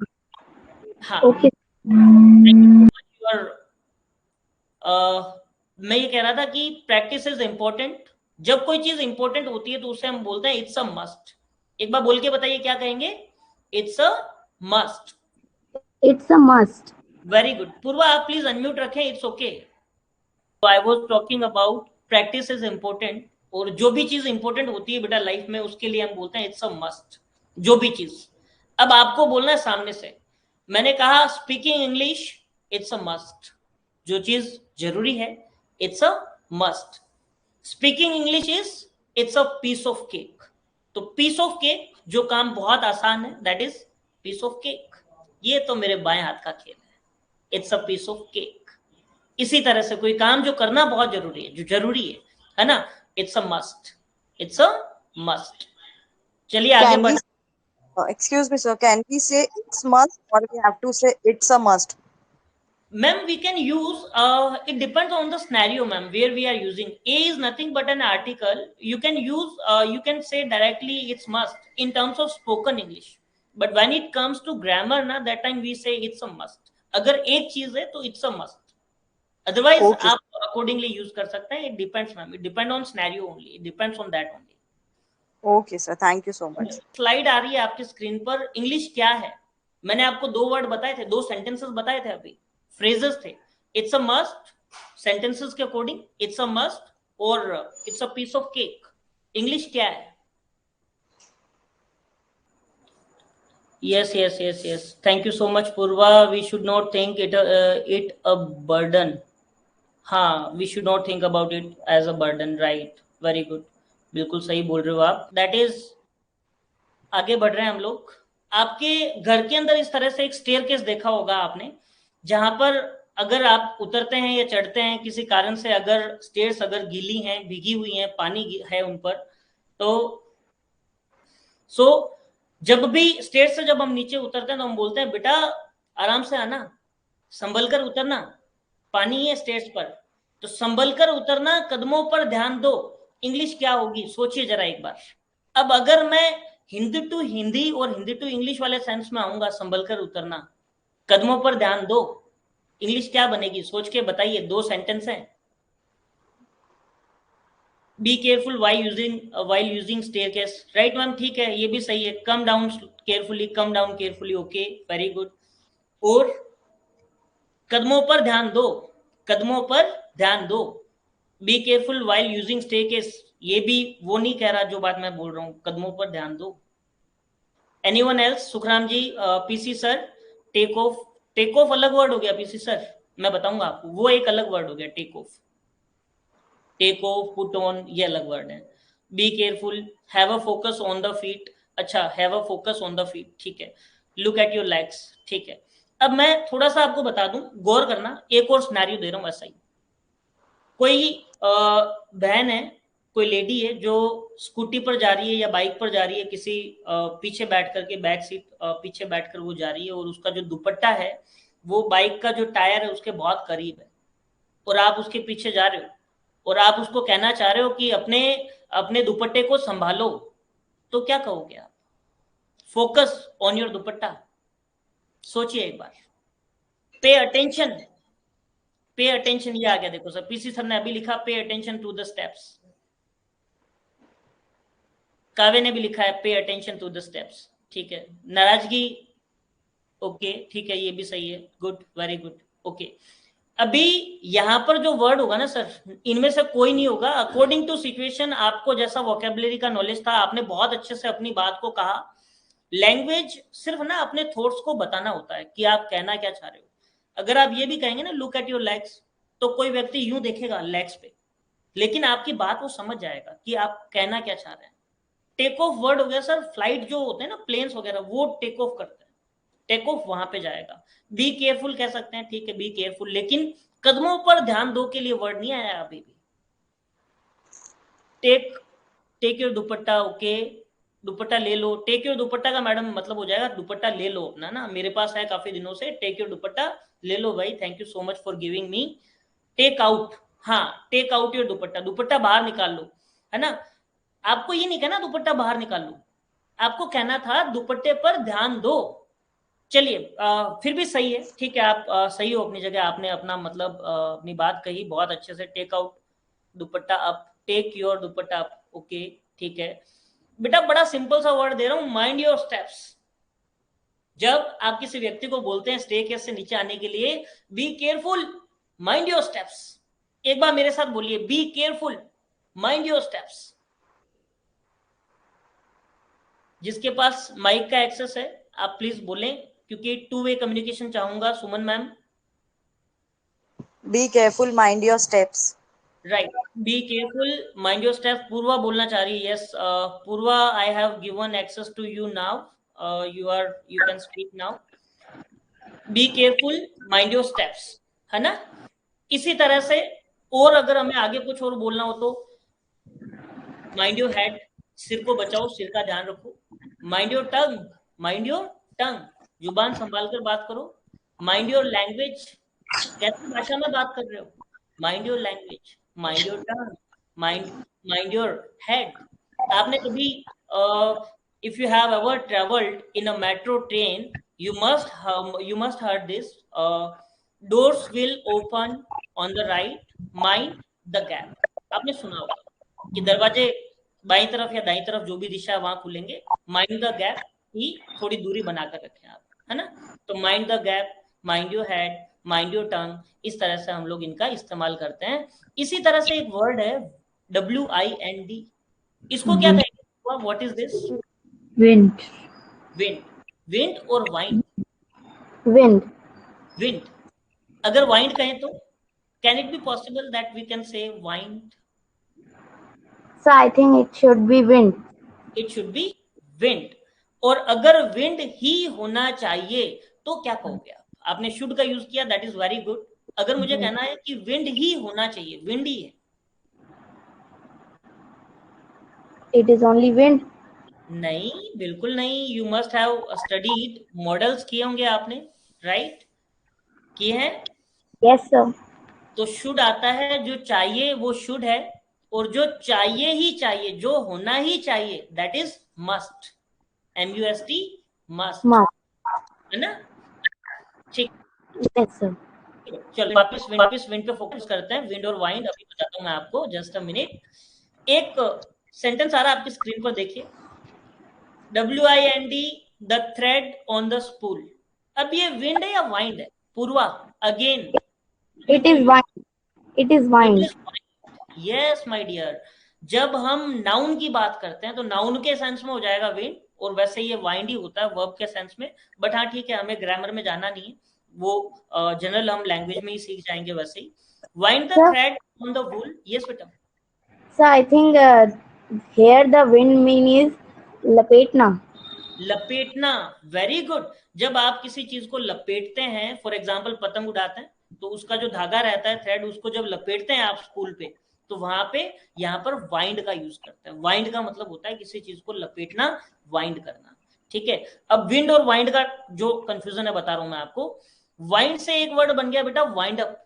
हाँ Okay. मैं ये कह रहा था कि प्रैक्टिस इज इंपॉर्टेंट। जब कोई चीज इंपॉर्टेंट होती है तो उसे हम बोलते हैं इट्स अ मस्ट। एक बार बोल के बताइए क्या कहेंगे? It's a must. It's a must. Very good. Purva आप प्लीज अनम्यूट रखें, it's okay. I was talking about practice is important, और जो भी चीज इंपॉर्टेंट होती है बेटा लाइफ में उसके लिए हम बोलते हैं इट्स अ मस्ट। जो भी चीज, अब आपको बोलना है सामने से। मैंने कहा speaking English it's a must. जो चीज जरूरी है it's a must. Speaking English is it's a piece of cake. तो पीस ऑफ केक, जो काम बहुत आसान है, that is piece of cake. ये तो मेरे बाएं हाथ का खेल है, it's a piece of cake. इसी तरह से कोई काम जो करना बहुत जरूरी है, जो जरूरी है ना, it's a must. It's a must. चलिए आगे Can बढ़। we, excuse me, sir, can we say it's must or we have to say it's a must? Ma'am, we can use, it depends on the scenario, ma'am, where we are using. A is nothing but an article. You can use, you can say directly it's must in terms of spoken English. But when it comes to grammar, na, that time we say it's a must. अगर एक चीज है तो it's a must. Otherwise, Okay. आप accordingly use कर सकते हैं. It depends ma'am, it depend on scenario only, it depends on that only. Okay, sir. Thank you so much. Slide आ रही है आपकी स्क्रीन पर. इंग्लिश क्या है? मैंने आपको 2 वर्ड बताए थे, 2 सेंटेंसेस बताए थे अभी, फ्रेजेस थे. इट्स अ मस्ट, सेंटेंसेस के अकॉर्डिंग इट्स अ मस्ट, और it's a piece of cake. English क्या है? Yes. Thank you so much, Purva. We should not think it a burden. हाँ, we should not think about it as a burden. Right. Very good. बिल्कुल सही बोल रहे हो आप. That is, आगे बढ़ रहे हैं हम लोग. आपके घर के अंदर इस तरह से एक स्टेयरकेस देखा होगा आपने, जहां पर अगर आप उतरते हैं या चढ़ते हैं किसी कारण से, अगर स्टेयर्स अगर गीली हैं, भीगी हुई हैं, पानी है उन पर, तो जब भी स्टेयर से जब हम नीचे उतरते हैं तो हम बोलते हैं बेटा आराम से आना, संभल कर उतरना, पानी है स्टेयर्स पर. तो संभल कर उतरना, कदमों पर ध्यान दो, इंग्लिश क्या होगी? सोचिए जरा एक बार. अब अगर मैं हिंदी टू हिंदी और हिंदी टू इंग्लिश वाले सेंस में आऊंगा, संभल कर उतरना, कदमों पर ध्यान दो, इंग्लिश क्या बनेगी? सोच के बताइए. 2 सेंटेंस हैं. Be careful while using staircase. Right ma'am, ठीक है, ये भी सही है. Come down carefully. Okay, very good. और कदमों पर ध्यान दो. Be careful while using staircase. ये भी वो नहीं कह रहा जो बात मैं बोल रहा हूँ. कदमों पर ध्यान दो. Anyone else? Sukhram ji, PC sir, take off अलग वर्ड हो गया पीसी सर, मैं बताऊंगा आपको. वो एक अलग वर्ड हो गया टेक ऑफ, पुट ऑन, ये अलग वर्ड है. Be careful, have a focus on the feet. अच्छा, have a focus on the feet, ठीक है. लुक एट योर लेग्स, ठीक है. अब मैं थोड़ा सा आपको बता दूं, गौर करना. एक और सिनेरियो दे रहा हूं ऐसा ही. कोई बहन है, कोई लेडी है जो स्कूटी पर जा रही है या बाइक पर जा रही है, किसी पीछे बैठ करके, बैक सीट पीछे बैठकर वो जा रही है, और उसका जो दुपट्टा है वो बाइक का जो टायर है उसके बहुत करीब है, और आप उसके पीछे जा रहे हो, और आप उसको कहना चाह रहे हो कि अपने दुपट्टे को संभालो, तो क्या कहोगे आप? फोकस ऑन योर दुपट्टा. सोचिए एक बार. Pay attention. ये आ गया, देखो सर, पीसी सर ने अभी लिखा pay attention to the steps. काव्य ने भी लिखा है pay attention to the steps, ठीक है. नाराजगी, ओके, ठीक है, ये भी सही है. Good, very good. ओके, अभी यहां पर जो वर्ड होगा ना सर, इनमें से कोई नहीं होगा. अकॉर्डिंग टू सिचुएशन, आपको जैसा वोकेबुलरी का नॉलेज था, आपने बहुत अच्छे से अपनी बात को कहा. लैंग्वेज सिर्फ ना अपने थॉट्स को बताना होता है कि आप कहना क्या चाह रहे हो. अगर आप ये भी कहेंगे ना, लुक एट योर लेग्स, तो कोई व्यक्ति यूं देखेगा लेग्स पे, लेकिन आपकी बात वो समझ जाएगा कि आप कहना क्या चाह रहे हैं. टेक ऑफ वर्ड हो गया सर. फ्लाइट जो होते हैं ना, प्लेन्स वगैरह, वो टेक ऑफ करते हैं. टेक ऑफ वहां पे जाएगा. बी केयरफुल कह सकते हैं, ठीक है, बी केयरफुल, लेकिन कदमों पर ध्यान दो के लिए वर्ड नहीं आया अभी भी. Take your dupatta, okay, dupatta ले लो. टेक योर दुपट्टा का मैडम मतलब हो जाएगा दुपट्टा ले लो अपना, ना, मेरे पास है काफी दिनों से. टेक योर दुपट्टा ले लो भाई, thank you so much for giving me. Take out, हाँ, टेक आउट योर दुपट्टा बाहर निकाल लो, है ना. आपको ये नहीं कहना दुपट्टा बाहर निकाल लो, आपको कहना था दुपट्टे पर ध्यान दो. चलिए, फिर भी सही है, ठीक है, आप सही हो अपनी जगह. आपने अपना मतलब अपनी बात कही बहुत अच्छे से. Take out dupatta up, take your dupatta up, okay, ठीक है. बेटा बड़ा सिंपल सा वर्ड दे रहा हूं, माइंड योर स्टेप्स. जब आप किसी व्यक्ति को बोलते हैं स्टेयरकेस से नीचे आने के लिए, B careful, mind your steps. एक बार मेरे साथ बोलिए, B careful, mind your steps. जिसके पास माइक का एक्सेस है आप प्लीज बोलें, क्योंकि 2-वे कम्युनिकेशन चाहूंगा. Suman ma'am. Be careful, mind your steps. Right, be careful, mind your step. Purva बोलना चाह रही है. Yes Purva, I have given access to you now. You can speak now. Be careful, mind your steps, है ना. इसी तरह से, और अगर हमें आगे कुछ और बोलना हो तो, माइंड योर हेड, सिर को बचाओ, सिर का ध्यान रखो. माइंड योर टंग, जुबान संभाल कर बात करो. माइंड योर लैंग्वेज, कैसी भाषा में बात कर रहे हो. Mind your language, mind your tongue, mind your head. आपने कभी if you have ever travelled in a metro train, you must heard this. Doors will open on the right, mind the gap. आपने सुना होगा कि दरवाजे बाईं तरफ या दाईं तरफ जो भी दिशा है वहां खुलेंगे, माइंड द गैप ही थोड़ी दूरी बनाकर रखें आप, है ना। तो mind the gap, mind your head, mind your tongue, इस तरह से हम लोग इनका इस्तेमाल करते हैं। इसी तरह से एक वर्ड है WIND, इसको क्या कहेंगे? What is this? Wind. Wind. Wind और वाइंड? Wind. विंड। अगर वाइंड कहें तो can it be possible that we can say wind? So I think it should be wind. It should be wind. और अगर wind ही होना चाहिए तो क्या कहोगे आप? आपने शुड का यूज किया, दैट इज वेरी गुड। अगर मुझे कहना है कि विंड ही होना चाहिए, विंड ही है, It is only wind. नहीं, बिल्कुल नहीं। You must have studied, models किए होंगे आपने, राइट? किए हैं। Yes, sir. तो शुड आता है, जो चाहिए वो शुड है, और जो चाहिए ही चाहिए, जो होना ही चाहिए, that is must. MUST, must, Must. है ना। ठीक, Yes, sir. चलो वापस विंड पे फोकस करते हैं। विंड और वाइंड अभी बताता हूं मैं आपको, जस्ट अ मिनट। एक सेंटेंस आ रहा है आपकी स्क्रीन पर, देखिए। WIND, the thread on the spool. अब ये विंड है या वाइंड है? Purva, again. It is wind. It is wind. Yes my dear. जब हम नाउन की बात करते हैं तो नाउन के सेंस में हो जाएगा विंड, और वैसे ये वाइंड ही होता है वर्ब के सेंस में। बट हाँ ठीक है, हमें ग्रामर में जाना नहीं है, वो जनरल हम लैंग्वेज में ही सीख जाएंगे वैसे ही। Wind the Sir, thread on the wool. Yes बेटा। so I think here the wind mean is lapetna. लपेटना, वेरी गुड। जब आप किसी चीज को लपेटते हैं, फॉर एग्जाम्पल पतंग उड़ाते हैं, तो उसका जो धागा रहता है, थ्रेड, उसको जब लपेटते हैं आप स्कूल पे, तो वहां पे यहाँ पर वाइंड का यूज करते हैं। वाइंड का मतलब होता है किसी चीज को लपेटना, वाइंड करना। ठीक है। अब विंड और वाइंड का जो कंफ्यूजन है बता रहा हूं मैं आपको। वाइंड से एक वर्ड बन गया बेटा वाइंड अप।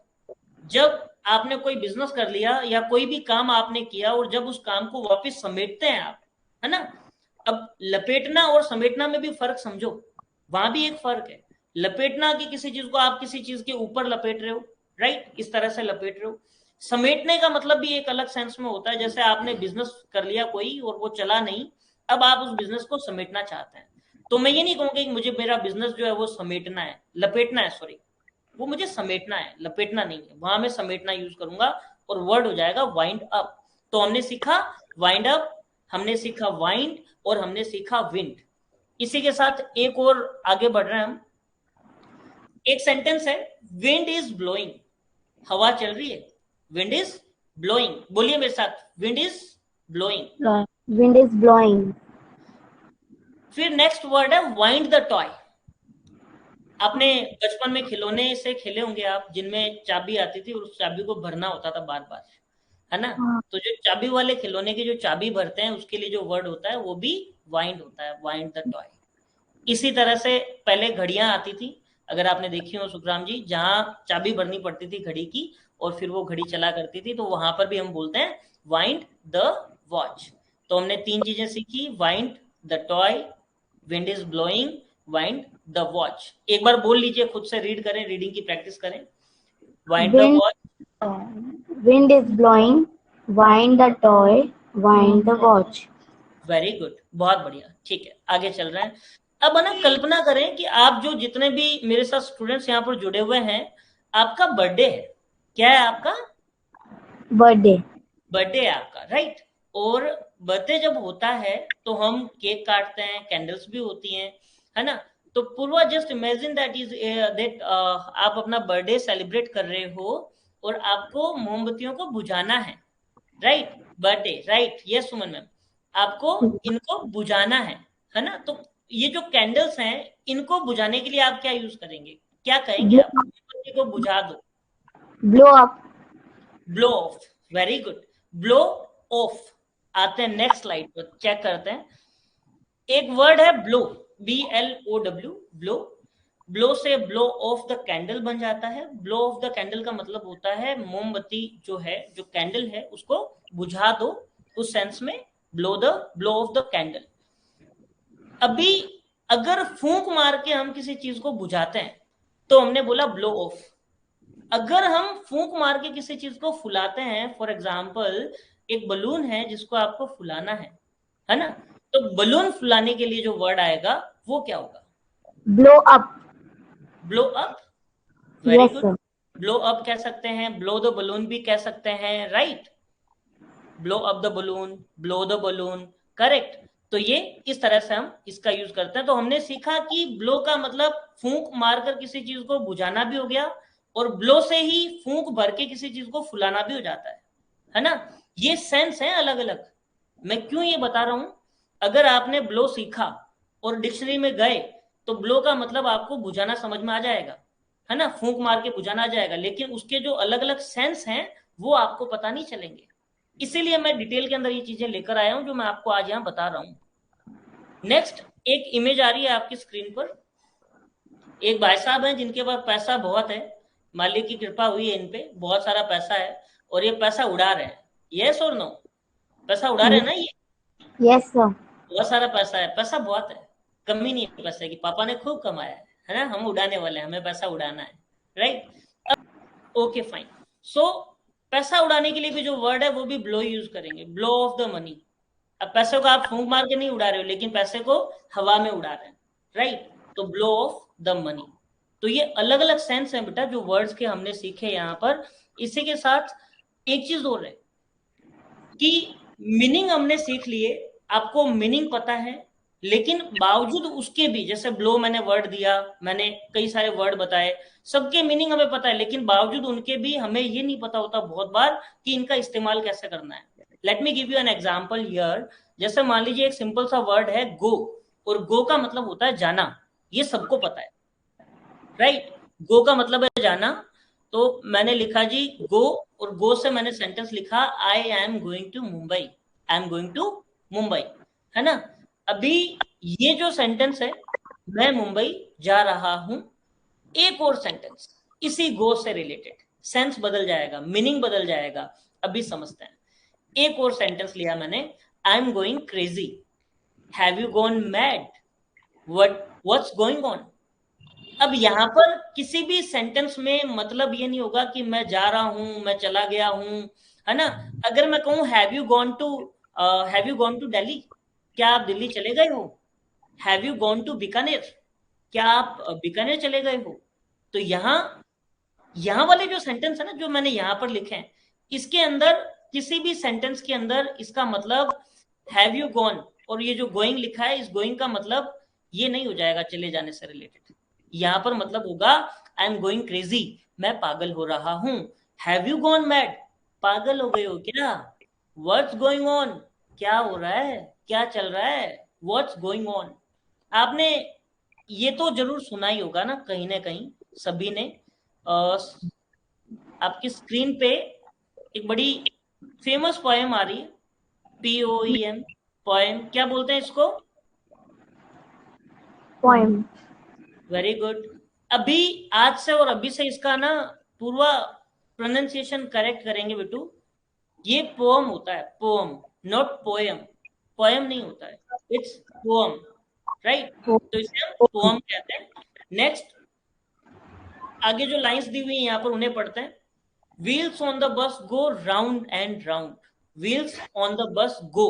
जब आपने कोई बिजनेस कर लिया या कोई भी काम आपने किया, और जब उस काम को वापस समेटते हैं आप, है ना। अब लपेटना और समेटना में भी फर्क समझो, वहां भी एक फर्क है। लपेटना की किसी चीज को आप किसी चीज के ऊपर लपेट रहे हो, राइट, इस तरह से लपेट रहे हो। समेटने का मतलब भी एक अलग सेंस में होता है। जैसे आपने बिजनेस कर लिया कोई और वो चला नहीं, अब आप उस बिजनेस को समेटना चाहते हैं, तो मैं ये नहीं कहूंगा कि मुझे मेरा बिजनेस जो है वो समेटना है, लपेटना है, सॉरी, वो मुझे समेटना है, लपेटना नहीं है। वहां मैं समेटना यूज करूंगा और वर्ड हो जाएगा वाइंड अप। तो हमने सीखा वाइंड अप, हमने सीखा वाइंड, और हमने सीखा विंड। इसी के साथ एक और आगे बढ़ रहे हैं हम। एक सेंटेंस है, विंड इज ब्लोइंग। हवा चल रही है, विंड इज ब्लोइंग। बोलिए मेरे साथ, wind is blowing. Wind is blowing. फिर नेक्स्ट वर्ड है वाइंड द टॉय। आपने बचपन में खिलौने से खेले होंगे आप, जिनमें चाबी आती थी और उस चाबी को भरना होता था बार बार, है ना। तो जो चाबी वाले खिलौने की जो चाबी भरते हैं, उसके लिए जो वर्ड होता है वो भी वाइंड होता है, वाइंड द टॉय। इसी तरह से पहले घड़ियां आती थी, अगर आपने देखी हो सुखराम जी, जहां चाबी भरनी पड़ती थी घड़ी की, और फिर वो घड़ी चला करती थी, तो वहां पर भी हम बोलते हैं वाइंड द वॉच। तो हमने तीन चीजें सीखी, wind the toy, wind is blowing, wind the watch. एक बार बोल लीजिए, खुद से रीड करें, रीडिंग की प्रैक्टिस करें। Wind the Wind, watch. wind is blowing. Wind the toy. Wind the watch. Very good, बहुत बढ़िया। ठीक है, आगे चल रहे हैं। अब है ना, कल्पना करें कि आप जो जितने भी मेरे साथ स्टूडेंट्स यहाँ पर जुड़े हुए हैं, आपका बर्थडे है। क्या है आपका? Birthday. बर्थडे है आपका, राइट। और बर्थडे जब होता है तो हम केक काटते हैं, कैंडल्स भी होती हैं, है ना। तो पूर्वा, जस्ट इमेजिन दैट आप अपना बर्थडे सेलिब्रेट कर रहे हो और आपको मोमबत्तियों को बुझाना है, राइट। बर्थडे, राइट, यस सुमन मैम। आपको इनको बुझाना है ना। तो ये जो कैंडल्स हैं, इनको बुझाने के लिए आप क्या यूज करेंगे? क्या कहेंगे आप? मोमबत्ती को बुझा दो। Blow up. Blow of, very good, blow of. आते हैं नेक्स्ट स्लाइड पर, चेक करते हैं। एक वर्ड है ब्लो, BLOW, ब्लो। ब्लो से ब्लो ऑफ द कैंडल बन जाता है। ब्लो ऑफ द कैंडल का मतलब होता है मोमबत्ती जो है, जो कैंडल है, उसको बुझा दो, उस सेंस में ब्लो ऑफ द कैंडल। अभी अगर फूंक मार के हम किसी चीज को बुझाते हैं तो हमने बोला ब्लो ऑफ। अगर हम फूंक मार के किसी चीज को फुलाते हैं, फॉर एग्जाम्पल एक बलून है जिसको आपको फुलाना है ना, तो बलून फुलाने के लिए जो वर्ड आएगा वो क्या होगा? blow up. Blow up. Very Yes, good. sir. Blow up कह सकते हैं, ब्लो द बलून भी कह सकते हैं, right? Blow up the balloon, blow the balloon, correct. तो ये इस तरह से हम इसका यूज करते हैं। तो हमने सीखा कि ब्लो का मतलब फूंक मारकर किसी चीज को बुझाना भी हो गया, और ब्लो से ही फूंक भर के किसी चीज को फुलाना भी हो जाता है ना? ये सेंस है अलग अलग। मैं क्यों ये बता रहा हूं, अगर आपने ब्लो सीखा और डिक्शनरी में गए तो ब्लो का मतलब आपको बुझाना समझ में आ जाएगा, है ना, फूंक मार के बुझाना आ जाएगा, लेकिन उसके जो अलग अलग सेंस हैं वो आपको पता नहीं चलेंगे। इसीलिए मैं डिटेल के अंदर ये चीजें लेकर आया हूं जो मैं आपको आज यहाँ बता रहा हूं। नेक्स्ट एक इमेज आ रही है आपकी स्क्रीन पर। एक भाई साहब हैं जिनके पास पैसा बहुत है, मालिक की कृपा हुई है इन पे, बहुत सारा पैसा है और ये पैसा उड़ा रहे हैं। यस और नो? पैसा उड़ा रहे हैं ना ये? Yes, sir. बहुत सारा पैसा है, पैसा बहुत है, कमी नहीं है पैसे की, पापा ने खूब कमाया है ना, हम उड़ाने वाले हैं, हमें पैसा उड़ाना है, राइट? Okay fine. सो पैसा उड़ाने के लिए भी जो वर्ड है वो भी ब्लो यूज करेंगे, ब्लो ऑफ द मनी। अब पैसे को आप फूंक मार के नहीं उड़ा रहे हो, लेकिन पैसे को हवा में उड़ा रहे हैं, राइट? तो ब्लो ऑफ द मनी। तो ये अलग अलग सेंस है बेटा जो वर्ड्स के हमने सीखे यहाँ पर। इसी के साथ एक चीज और है कि मीनिंग हमने सीख लिए, आपको मीनिंग पता है, लेकिन बावजूद उसके भी, जैसे ब्लो मैंने वर्ड दिया, मैंने कई सारे वर्ड बताए, सबके मीनिंग हमें पता है, लेकिन बावजूद उनके भी हमें ये नहीं पता होता बहुत बार कि इनका इस्तेमाल कैसे करना है। Late me give you an example here. जैसे मान लीजिए एक सिंपल सा वर्ड है गो, और गो का मतलब होता है जाना, ये सबको पता है, राइट? गो का मतलब है जाना। तो मैंने लिखा जी गो, और गो से मैंने सेंटेंस लिखा I am going to Mumbai, I am going to Mumbai, है ना? अभी ये जो सेंटेंस है, मैं मुंबई जा रहा हूं, एक और सेंटेंस इसी गो से रिलेटेड, सेंस बदल जाएगा, मीनिंग बदल जाएगा। अभी समझते हैं। एक और सेंटेंस लिया मैंने, आई am going crazy, have you gone mad, what's going on. अब यहाँ पर किसी भी सेंटेंस में मतलब ये नहीं होगा कि मैं जा रहा हूं, मैं चला गया हूं, है ना? अगर मैं कहूं have you gone to Delhi, क्या आप दिल्ली चले गए हो? Have you gone to Bikaner, क्या आप बीकानेर चले गए हो? तो यहाँ वाले जो सेंटेंस है ना जो मैंने यहाँ पर लिखे हैं, इसके अंदर किसी भी सेंटेंस के अंदर इसका मतलब हैव यू गॉन, और ये जो गोइंग लिखा है, इस गोइंग का मतलब ये नहीं हो जाएगा चले जाने से रिलेटेड। यहाँ पर मतलब होगा आई एम गोइंग क्रेजी, मैं पागल हो रहा हूं। हैव यू गॉन मैड, पागल हो गए हो क्या? व्हाट्स गोइंग ऑन, क्या हो रहा है, क्या चल रहा है? What's going on. आपने ये तो जरूर सुना ही होगा ना कहीं सभी ने। आपकी स्क्रीन पे एक बड़ी फेमस पोएम आ रही है, POEM, पोएम, क्या बोलते हैं इसको? Poem. Very good. अभी आज से और अभी से इसका ना पूरा प्रोनाउंसिएशन करेक्ट करेंगे बेटू। ये पोएम होता है, पोएम, नॉट पोएम। पोएम नहीं होता है, इट्स पोएम, राइट? तो इसे हम पोएम कहते हैं। नेक्स्ट आगे जो लाइंस दी हुई है यहाँ पर उन्हें पढ़ते हैं। Wheels on the bus go round and round, wheels on the bus go.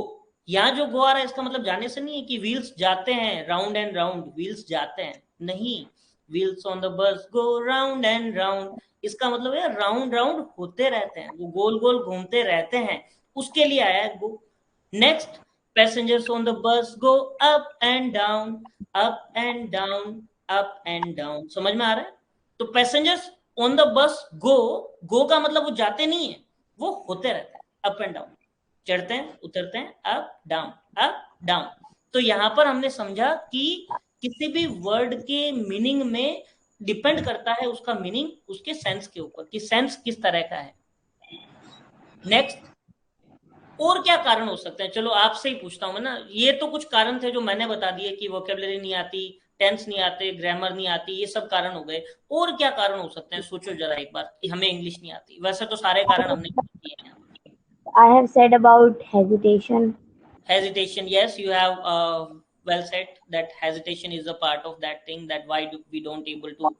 यहाँ जो गो आ रहा है इसका मतलब जाने से नहीं है कि व्हील्स जाते हैं राउंड एंड राउंड, व्हील्स जाते हैं नहीं। Wheels on the bus go round and round, इसका मतलब है राउंड राउंड होते रहते हैं, वो गोल गोल घूमते रहते हैं, उसके लिए आया है go. Next, passengers on the bus go up and down, up and down, up and down. समझ में आ रहा है? तो पैसेंजर्स ऑन द बस गो, गो का मतलब वो जाते नहीं है, वो होते रहते हैं, अप एंड डाउन, चढ़ते हैं उतरते हैं, अप डाउन अप डाउन। तो यहां पर हमने समझा कि किसी भी वर्ड के मीनिंग में डिपेंड करता है उसका मीनिंग उसके सेंस के ऊपर, कि सेंस किस तरह का है। नेक्स्ट, और क्या कारण हो सकते हैं? चलो आपसे ही पूछता हूं मैं ना, ये तो कुछ कारण थे जो मैंने बता दिए कि वोकेबलरी नहीं आती, टेंस नहीं आते, ग्रामर नहीं आती, ये सब कारण हो गए। और क्या कारण हो सकते हैं? सोचो जरा एक बार कि हमें इंग्लिश नहीं आती। वैसे तो सारे कारण हमने किए हैं। I have said about hesitation. Hesitation, yes, you have well said that hesitation is a part of that thing, that why we don't able to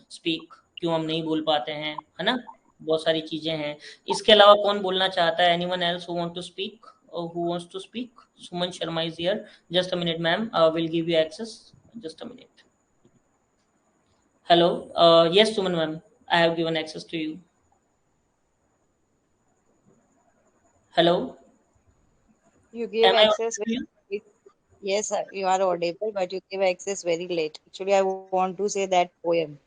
speak क्यों हम नहीं बोल पाते हैं, है ना, बहुत सारी चीजें हैं। इसके अलावा कौन बोलना चाहता है? Anyone else who want to speak? Who wants to speak? Suman Sharma is here. Just a minute, ma'am. We'll give you access. Just a minute. Hello. Yes, Suman, ma'am. I have given access to you. Hello. You gave Am I access. audible to you? Yes, sir, you are audible, but you gave access very late. Actually, I want to say that poem.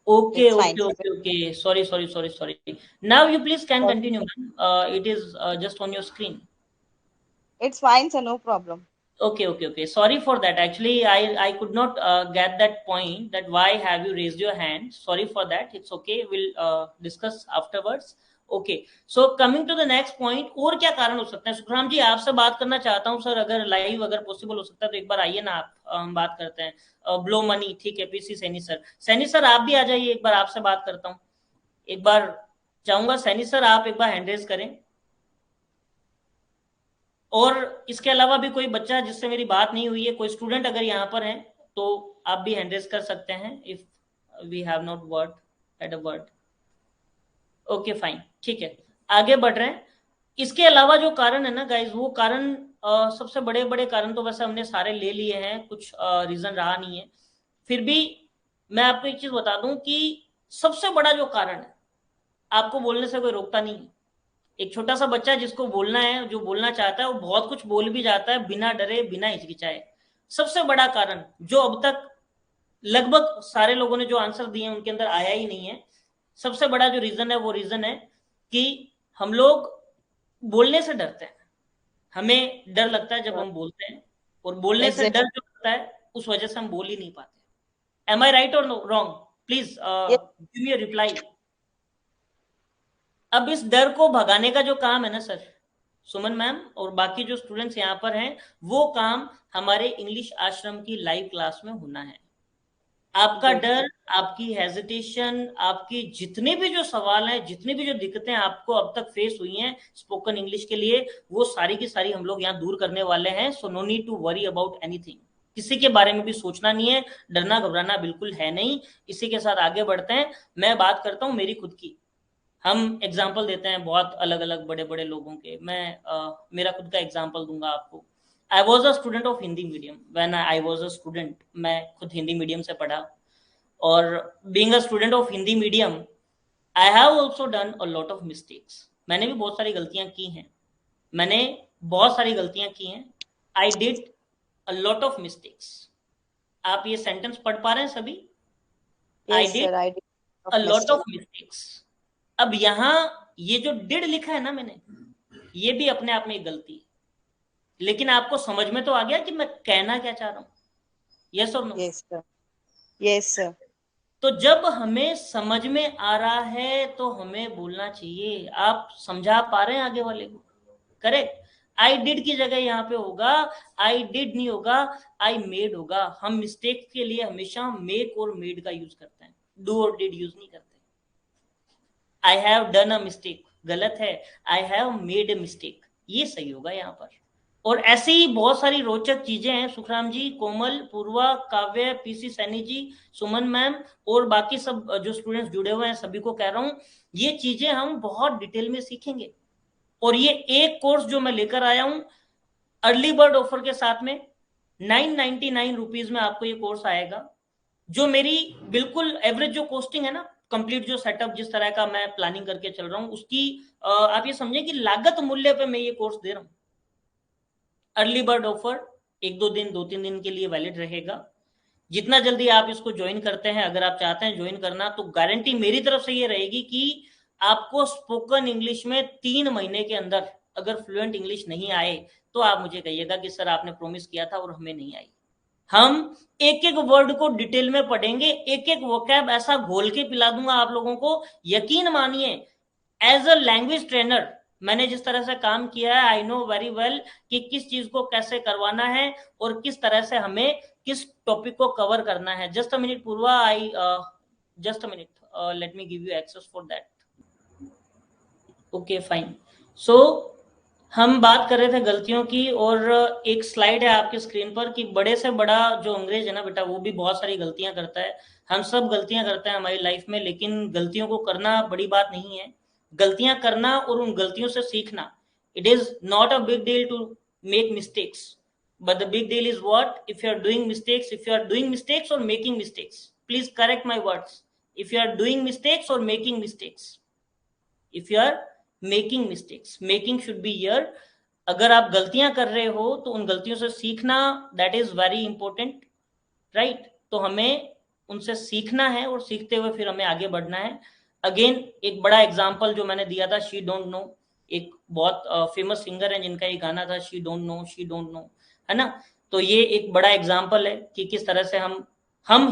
Okay, It's fine. okay. Sorry. Now you please can continue, ma'am. It is just on your screen. It's fine, sir. No problem. Okay. Sorry for that. Actually, I could not get that point, that why have you raised your hand. Sorry for that. It's okay. We'll discuss afterwards. Okay, so coming to the next point, और क्या कारण हो सकते हैं? सुखराम जी, आपसे बात करना चाहता हूं सर, अगर लाइव अगर पॉसिबल हो सकता है तो एक बार आइए ना आप, हम बात करते हैं। ब्लो मनी, ठीक है। पीसी सैनी सर आप भी आ जाइए, एक बार आपसे बात करता हूं। एक बार चाहूंगा सैनी सर आप एक बार हैंड रेज करें। और इसके अलावा भी कोई बच्चा जिससे मेरी बात नहीं हुई है, कोई स्टूडेंट अगर यहाँ पर है तो आप भी हैंड रेज कर सकते हैं, if we have not had a word. Okay fine, ठीक है, आगे बढ़ रहे हैं। इसके अलावा जो कारण है ना गाइज, वो कारण सबसे बड़े बड़े कारण तो वैसे हमने सारे ले लिए हैं, कुछ रीजन रहा नहीं है। फिर भी मैं आपको एक चीज बता दूं कि सबसे बड़ा जो कारण है, आपको बोलने से कोई रोकता नहीं है। एक छोटा सा बच्चा जिसको बोलना है, जो बोलना चाहता है, वो बहुत कुछ बोल भी जाता है बिना डरे, बिना हिचकिचाए। सबसे बड़ा कारण जो अब तक लगभग सारे लोगों ने जो आंसर दिए हैं उनके अंदर आया ही नहीं है, सबसे बड़ा जो रीजन है वो रीजन है कि हम लोग बोलने से डरते हैं। हमें डर लगता है जब हम बोलते हैं, और बोलने से डर जो लगता है उस वजह से हम बोल ही नहीं पाते। एम आई राइट और wrong? Please give me a reply. अब इस डर को भगाने का जो काम है ना सर, सुमन मैम और बाकी जो स्टूडेंट्स यहाँ पर हैं, वो काम हमारे इंग्लिश आश्रम की लाइव क्लास में होना है। आपका डर, आपकी हेजिटेशन, आपकी जितने भी जो सवाल हैं, जितनी भी जो दिक्कतें आपको अब तक फेस हुई हैं स्पोकन इंग्लिश के लिए, वो सारी की सारी हम लोग यहाँ दूर करने वाले हैं। So no need to worry about anything. किसी के बारे में भी सोचना नहीं है, डरना घबराना बिल्कुल है नहीं। इसी के साथ आगे बढ़ते हैं। मैं बात करता हूँ मेरी खुद की। हम एग्जाम्पल देते हैं बहुत अलग अलग बड़े बड़े लोगों के। मैं मेरा खुद का एग्जाम्पल दूंगा आपको। I was a student of Hindi medium when I was a student. मैं खुद हिंदी मीडियम से पढ़ा, और being a student of Hindi medium I have also done a lot of mistakes. मैंने भी बहुत सारी गलतियां की हैं, I did a lot of mistakes. आप ये सेंटेंस पढ़ पा रहे हैं सभी? I did a lot of mistakes. अब यहाँ ये जो डिड लिखा है ना मैंने, ये भी अपने आप में एक गलती है, लेकिन आपको समझ में तो आ गया कि मैं कहना क्या चाह रहा हूं? यस और नो? Yes sir. तो जब हमें समझ में आ रहा है तो हमें बोलना चाहिए। आप समझा पा रहे हैं आगे वाले को? करेक्ट। आई डिड की जगह यहाँ पे होगा, आई डिड नहीं होगा, आई मेड होगा। हम मिस्टेक के लिए हमेशा मेक और मेड का यूज करते हैं, डू और डिड यूज नहीं करते। I have done a mistake गलत है, I have made a mistake ये सही होगा यहाँ पर। और ऐसे ही बहुत सारी रोचक चीजें हैं। सुखराम जी, कोमल, पूर्वा, काव्य, पीसी सैनी जी, सुमन मैम और बाकी सब जो स्टूडेंट्स जुड़े हुए हैं, सभी को कह रहा हूं, ये चीजें हम बहुत डिटेल में सीखेंगे। और ये एक कोर्स जो मैं लेकर आया हूं अर्ली बर्ड ऑफर के साथ में, 999 रुपीज में आपको ये कोर्स आएगा। जो मेरी बिल्कुल एवरेज जो कॉस्टिंग है ना, कंप्लीट जो सेटअप जिस तरह का मैं प्लानिंग करके चल रहा हूं, उसकी आप ये समझे कि लागत मूल्य पे मैं ये कोर्स दे रहा हूं। अर्ली बर्ड ऑफर 2-3 दिन के लिए वैलिड रहेगा। जितना जल्दी आप इसको ज्वाइन करते हैं, अगर आप चाहते हैं ज्वाइन करना, तो गारंटी मेरी तरफ से ये रहेगी कि आपको स्पोकन इंग्लिश में 3 महीने के अंदर अगर फ्लुएंट इंग्लिश नहीं आए तो आप मुझे कहिएगा कि सर आपने प्रॉमिस किया था और हमें नहीं आई। हम एक एक वर्ड को डिटेल में पढ़ेंगे, एक एक वोकैब ऐसा घोल के पिला दूंगा आप लोगों को। यकीन मानिए, एज अ लैंग्वेज ट्रेनर मैंने जिस तरह से काम किया है, आई नो वेरी वेल कि किस चीज को कैसे करवाना है और किस तरह से हमें किस टॉपिक को कवर करना है। Just a minute Purva, I just a minute, let me give you access for that. Okay fine. So हम बात कर रहे थे गलतियों की, और एक स्लाइड है आपकी स्क्रीन पर कि बड़े से बड़ा जो अंग्रेज है ना बेटा, वो भी बहुत सारी गलतियां करता है। हम सब गलतियां करते हैं हमारी लाइफ में, लेकिन गलतियों को करना बड़ी बात नहीं है। गलतियां करना और उन गलतियों से सीखना, it is not a big deal to make mistakes, but the big deal is what if you are doing mistakes, if you are doing mistakes और making mistakes. Please correct my words, if you are doing mistakes or making mistakes, if you are making mistakes, making should be here। अगर आप गलतियां कर रहे हो तो उन गलतियों से सीखना, that is very important, right? तो हमें उनसे सीखना है और सीखते हुए फिर हमें आगे बढ़ना है। अगेन एक बड़ा एग्जांपल जो मैंने दिया था, शी डोंट नो, एक बहुत फेमस सिंगर है जिनका ये गाना था, she don't know, she don't know, है ना? तो ये एक बड़ा एग्जांपल है कि किस तरह से हम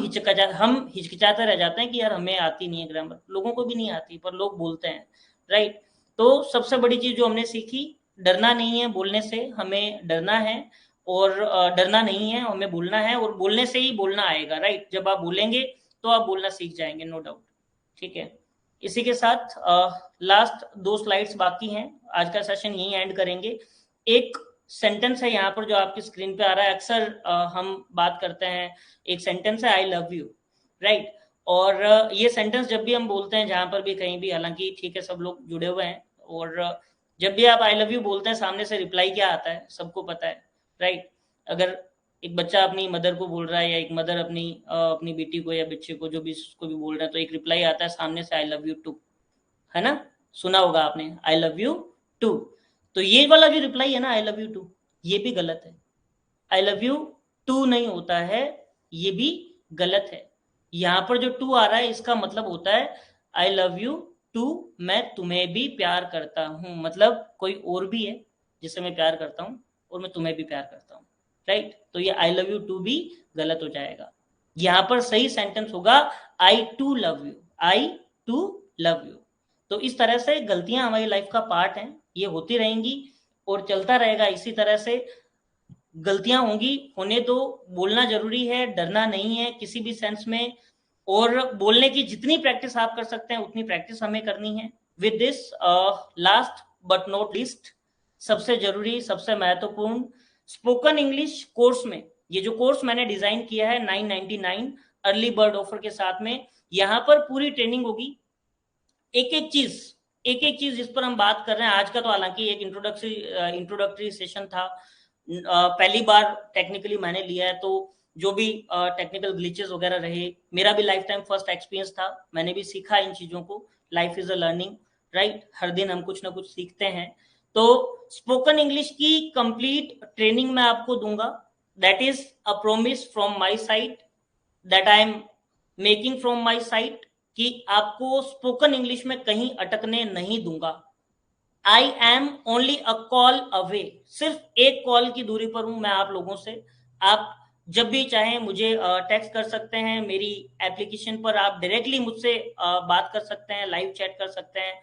हिचकिचाते रह जाते हैं कि यार हमें आती नहीं है ग्रामर। लोगों को भी नहीं आती, पर लोग बोलते हैं, राइट? तो सबसे बड़ी चीज जो हमने सीखी, डरना नहीं है बोलने से, हमें डरना है और डरना नहीं है, हमें बोलना है, और बोलने से ही बोलना आएगा, राइट? जब आप बोलेंगे तो आप बोलना सीख जाएंगे, नो डाउट। ठीक है, इसी के साथ लास्ट 2 स्लाइड्स बाकी हैं, आज का सेशन यही एंड करेंगे। एक सेंटेंस है यहाँ पर जो आपकी स्क्रीन पे आ रहा है, अक्सर हम बात करते हैं, एक सेंटेंस है आई लव यू, राइट? और ये सेंटेंस जब भी हम बोलते हैं, जहां पर भी कहीं भी, हालांकि ठीक है सब लोग जुड़े हुए हैं, और जब भी आप आई लव यू बोलते हैं, सामने से रिप्लाई क्या आता है सबको पता है, राइट? अगर एक बच्चा अपनी मदर को बोल रहा है, या एक मदर अपनी बेटी को या बच्चे को, जो भी उसको भी बोल रहा है, तो एक रिप्लाई आता है सामने से, आई लव यू टू, है ना? सुना होगा आपने, आई लव यू टू। तो ये वाला जो रिप्लाई है ना, आई लव यू टू, ये भी गलत है। आई लव यू टू नहीं होता है, ये भी गलत है। यहाँ पर जो टू आ रहा है, इसका मतलब होता है आई लव यू टू, मैं तुम्हें भी प्यार करता हूं, मतलब कोई और भी है जिसे मैं प्यार करता हूं, और मैं तुम्हें भी प्यार करता हूं, राइट? तो ये आई लव यू टू भी गलत हो जाएगा। यहाँ पर सही सेंटेंस होगा I too love you, I too love you. तो इस तरह से गलतियां हमारी लाइफ का पार्ट हैं, ये होती रहेंगी और चलता रहेगा इसी तरह से। गलतियां होंगी, होने दो, बोलना जरूरी है, डरना नहीं है किसी भी सेंस में, और बोलने की जितनी प्रैक्टिस आप कर सकते हैं उतनी प्रैक्टिस हमें करनी है। With this last but not least, सबसे जरूरी, सबसे महत्वपूर्ण, स्पोकन इंग्लिश कोर्स में, ये जो कोर्स मैंने डिजाइन किया है 999 अर्ली बर्ड ऑफर के साथ में, यहाँ पर पूरी ट्रेनिंग होगी। एक एक चीज जिस पर हम बात कर रहे हैं आज का, तो हालांकि एक इंट्रोडक्टरी सेशन था, पहली बार टेक्निकली मैंने लिया है, तो जो भी टेक्निकल ग्लिचेस वगैरह रहे, मेरा भी लाइफ टाइम फर्स्ट एक्सपीरियंस था, मैंने भी सीखा इन चीजों को। Life is a learning, right? हर दिन हम कुछ ना कुछ सीखते हैं। तो स्पोकन इंग्लिश की कंप्लीट ट्रेनिंग मैं आपको दूंगा, that is a promise from my side, that I am making from my side, कि आपको स्पोकन इंग्लिश में कहीं अटकने नहीं दूंगा। I am only a call away, सिर्फ एक कॉल की दूरी पर हूं मैं आप लोगों से। आप जब भी चाहें मुझे टेक्स्ट कर सकते हैं, मेरी एप्लीकेशन पर आप डायरेक्टली मुझसे बात कर सकते हैं, लाइव चैट कर सकते हैं।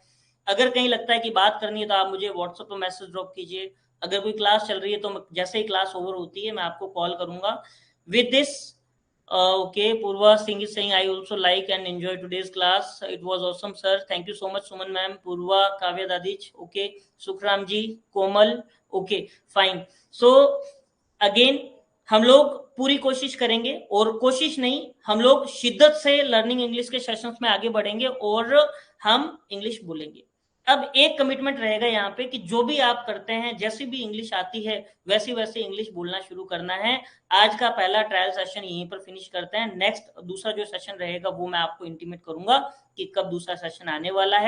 अगर कहीं लगता है कि बात करनी है तो आप मुझे व्हाट्सएप पर मैसेज ड्रॉप कीजिए। अगर कोई क्लास चल रही है तो जैसे ही क्लास ओवर होती है मैं आपको कॉल करूंगा। With this okay, Purva Singh is saying I also like and enjoy today's class, it was awesome sir, thank you so much Suman ma'am, Purva, Kavya Dadich, okay, Sukram ji, Komal, okay fine। so again हम लोग पूरी कोशिश करेंगे, और कोशिश नहीं, हम लोग शिद्दत से लर्निंग इंग्लिश के सेशंस में आगे बढ़ेंगे और हम इंग्लिश बोलेंगे। अब एक कमिटमेंट रहेगा यहाँ पे कि जो भी आप करते हैं, जैसी भी इंग्लिश आती है वैसी वैसे इंग्लिश बोलना शुरू करना है। आज का पहला ट्रायल सेशन यहीं पर फिनिश करते हैं। नेक्स्ट दूसरा जो सेशन रहेगा वो मैं आपको इंटीमेट करूंगा कि कब दूसरा सेशन आने वाला है।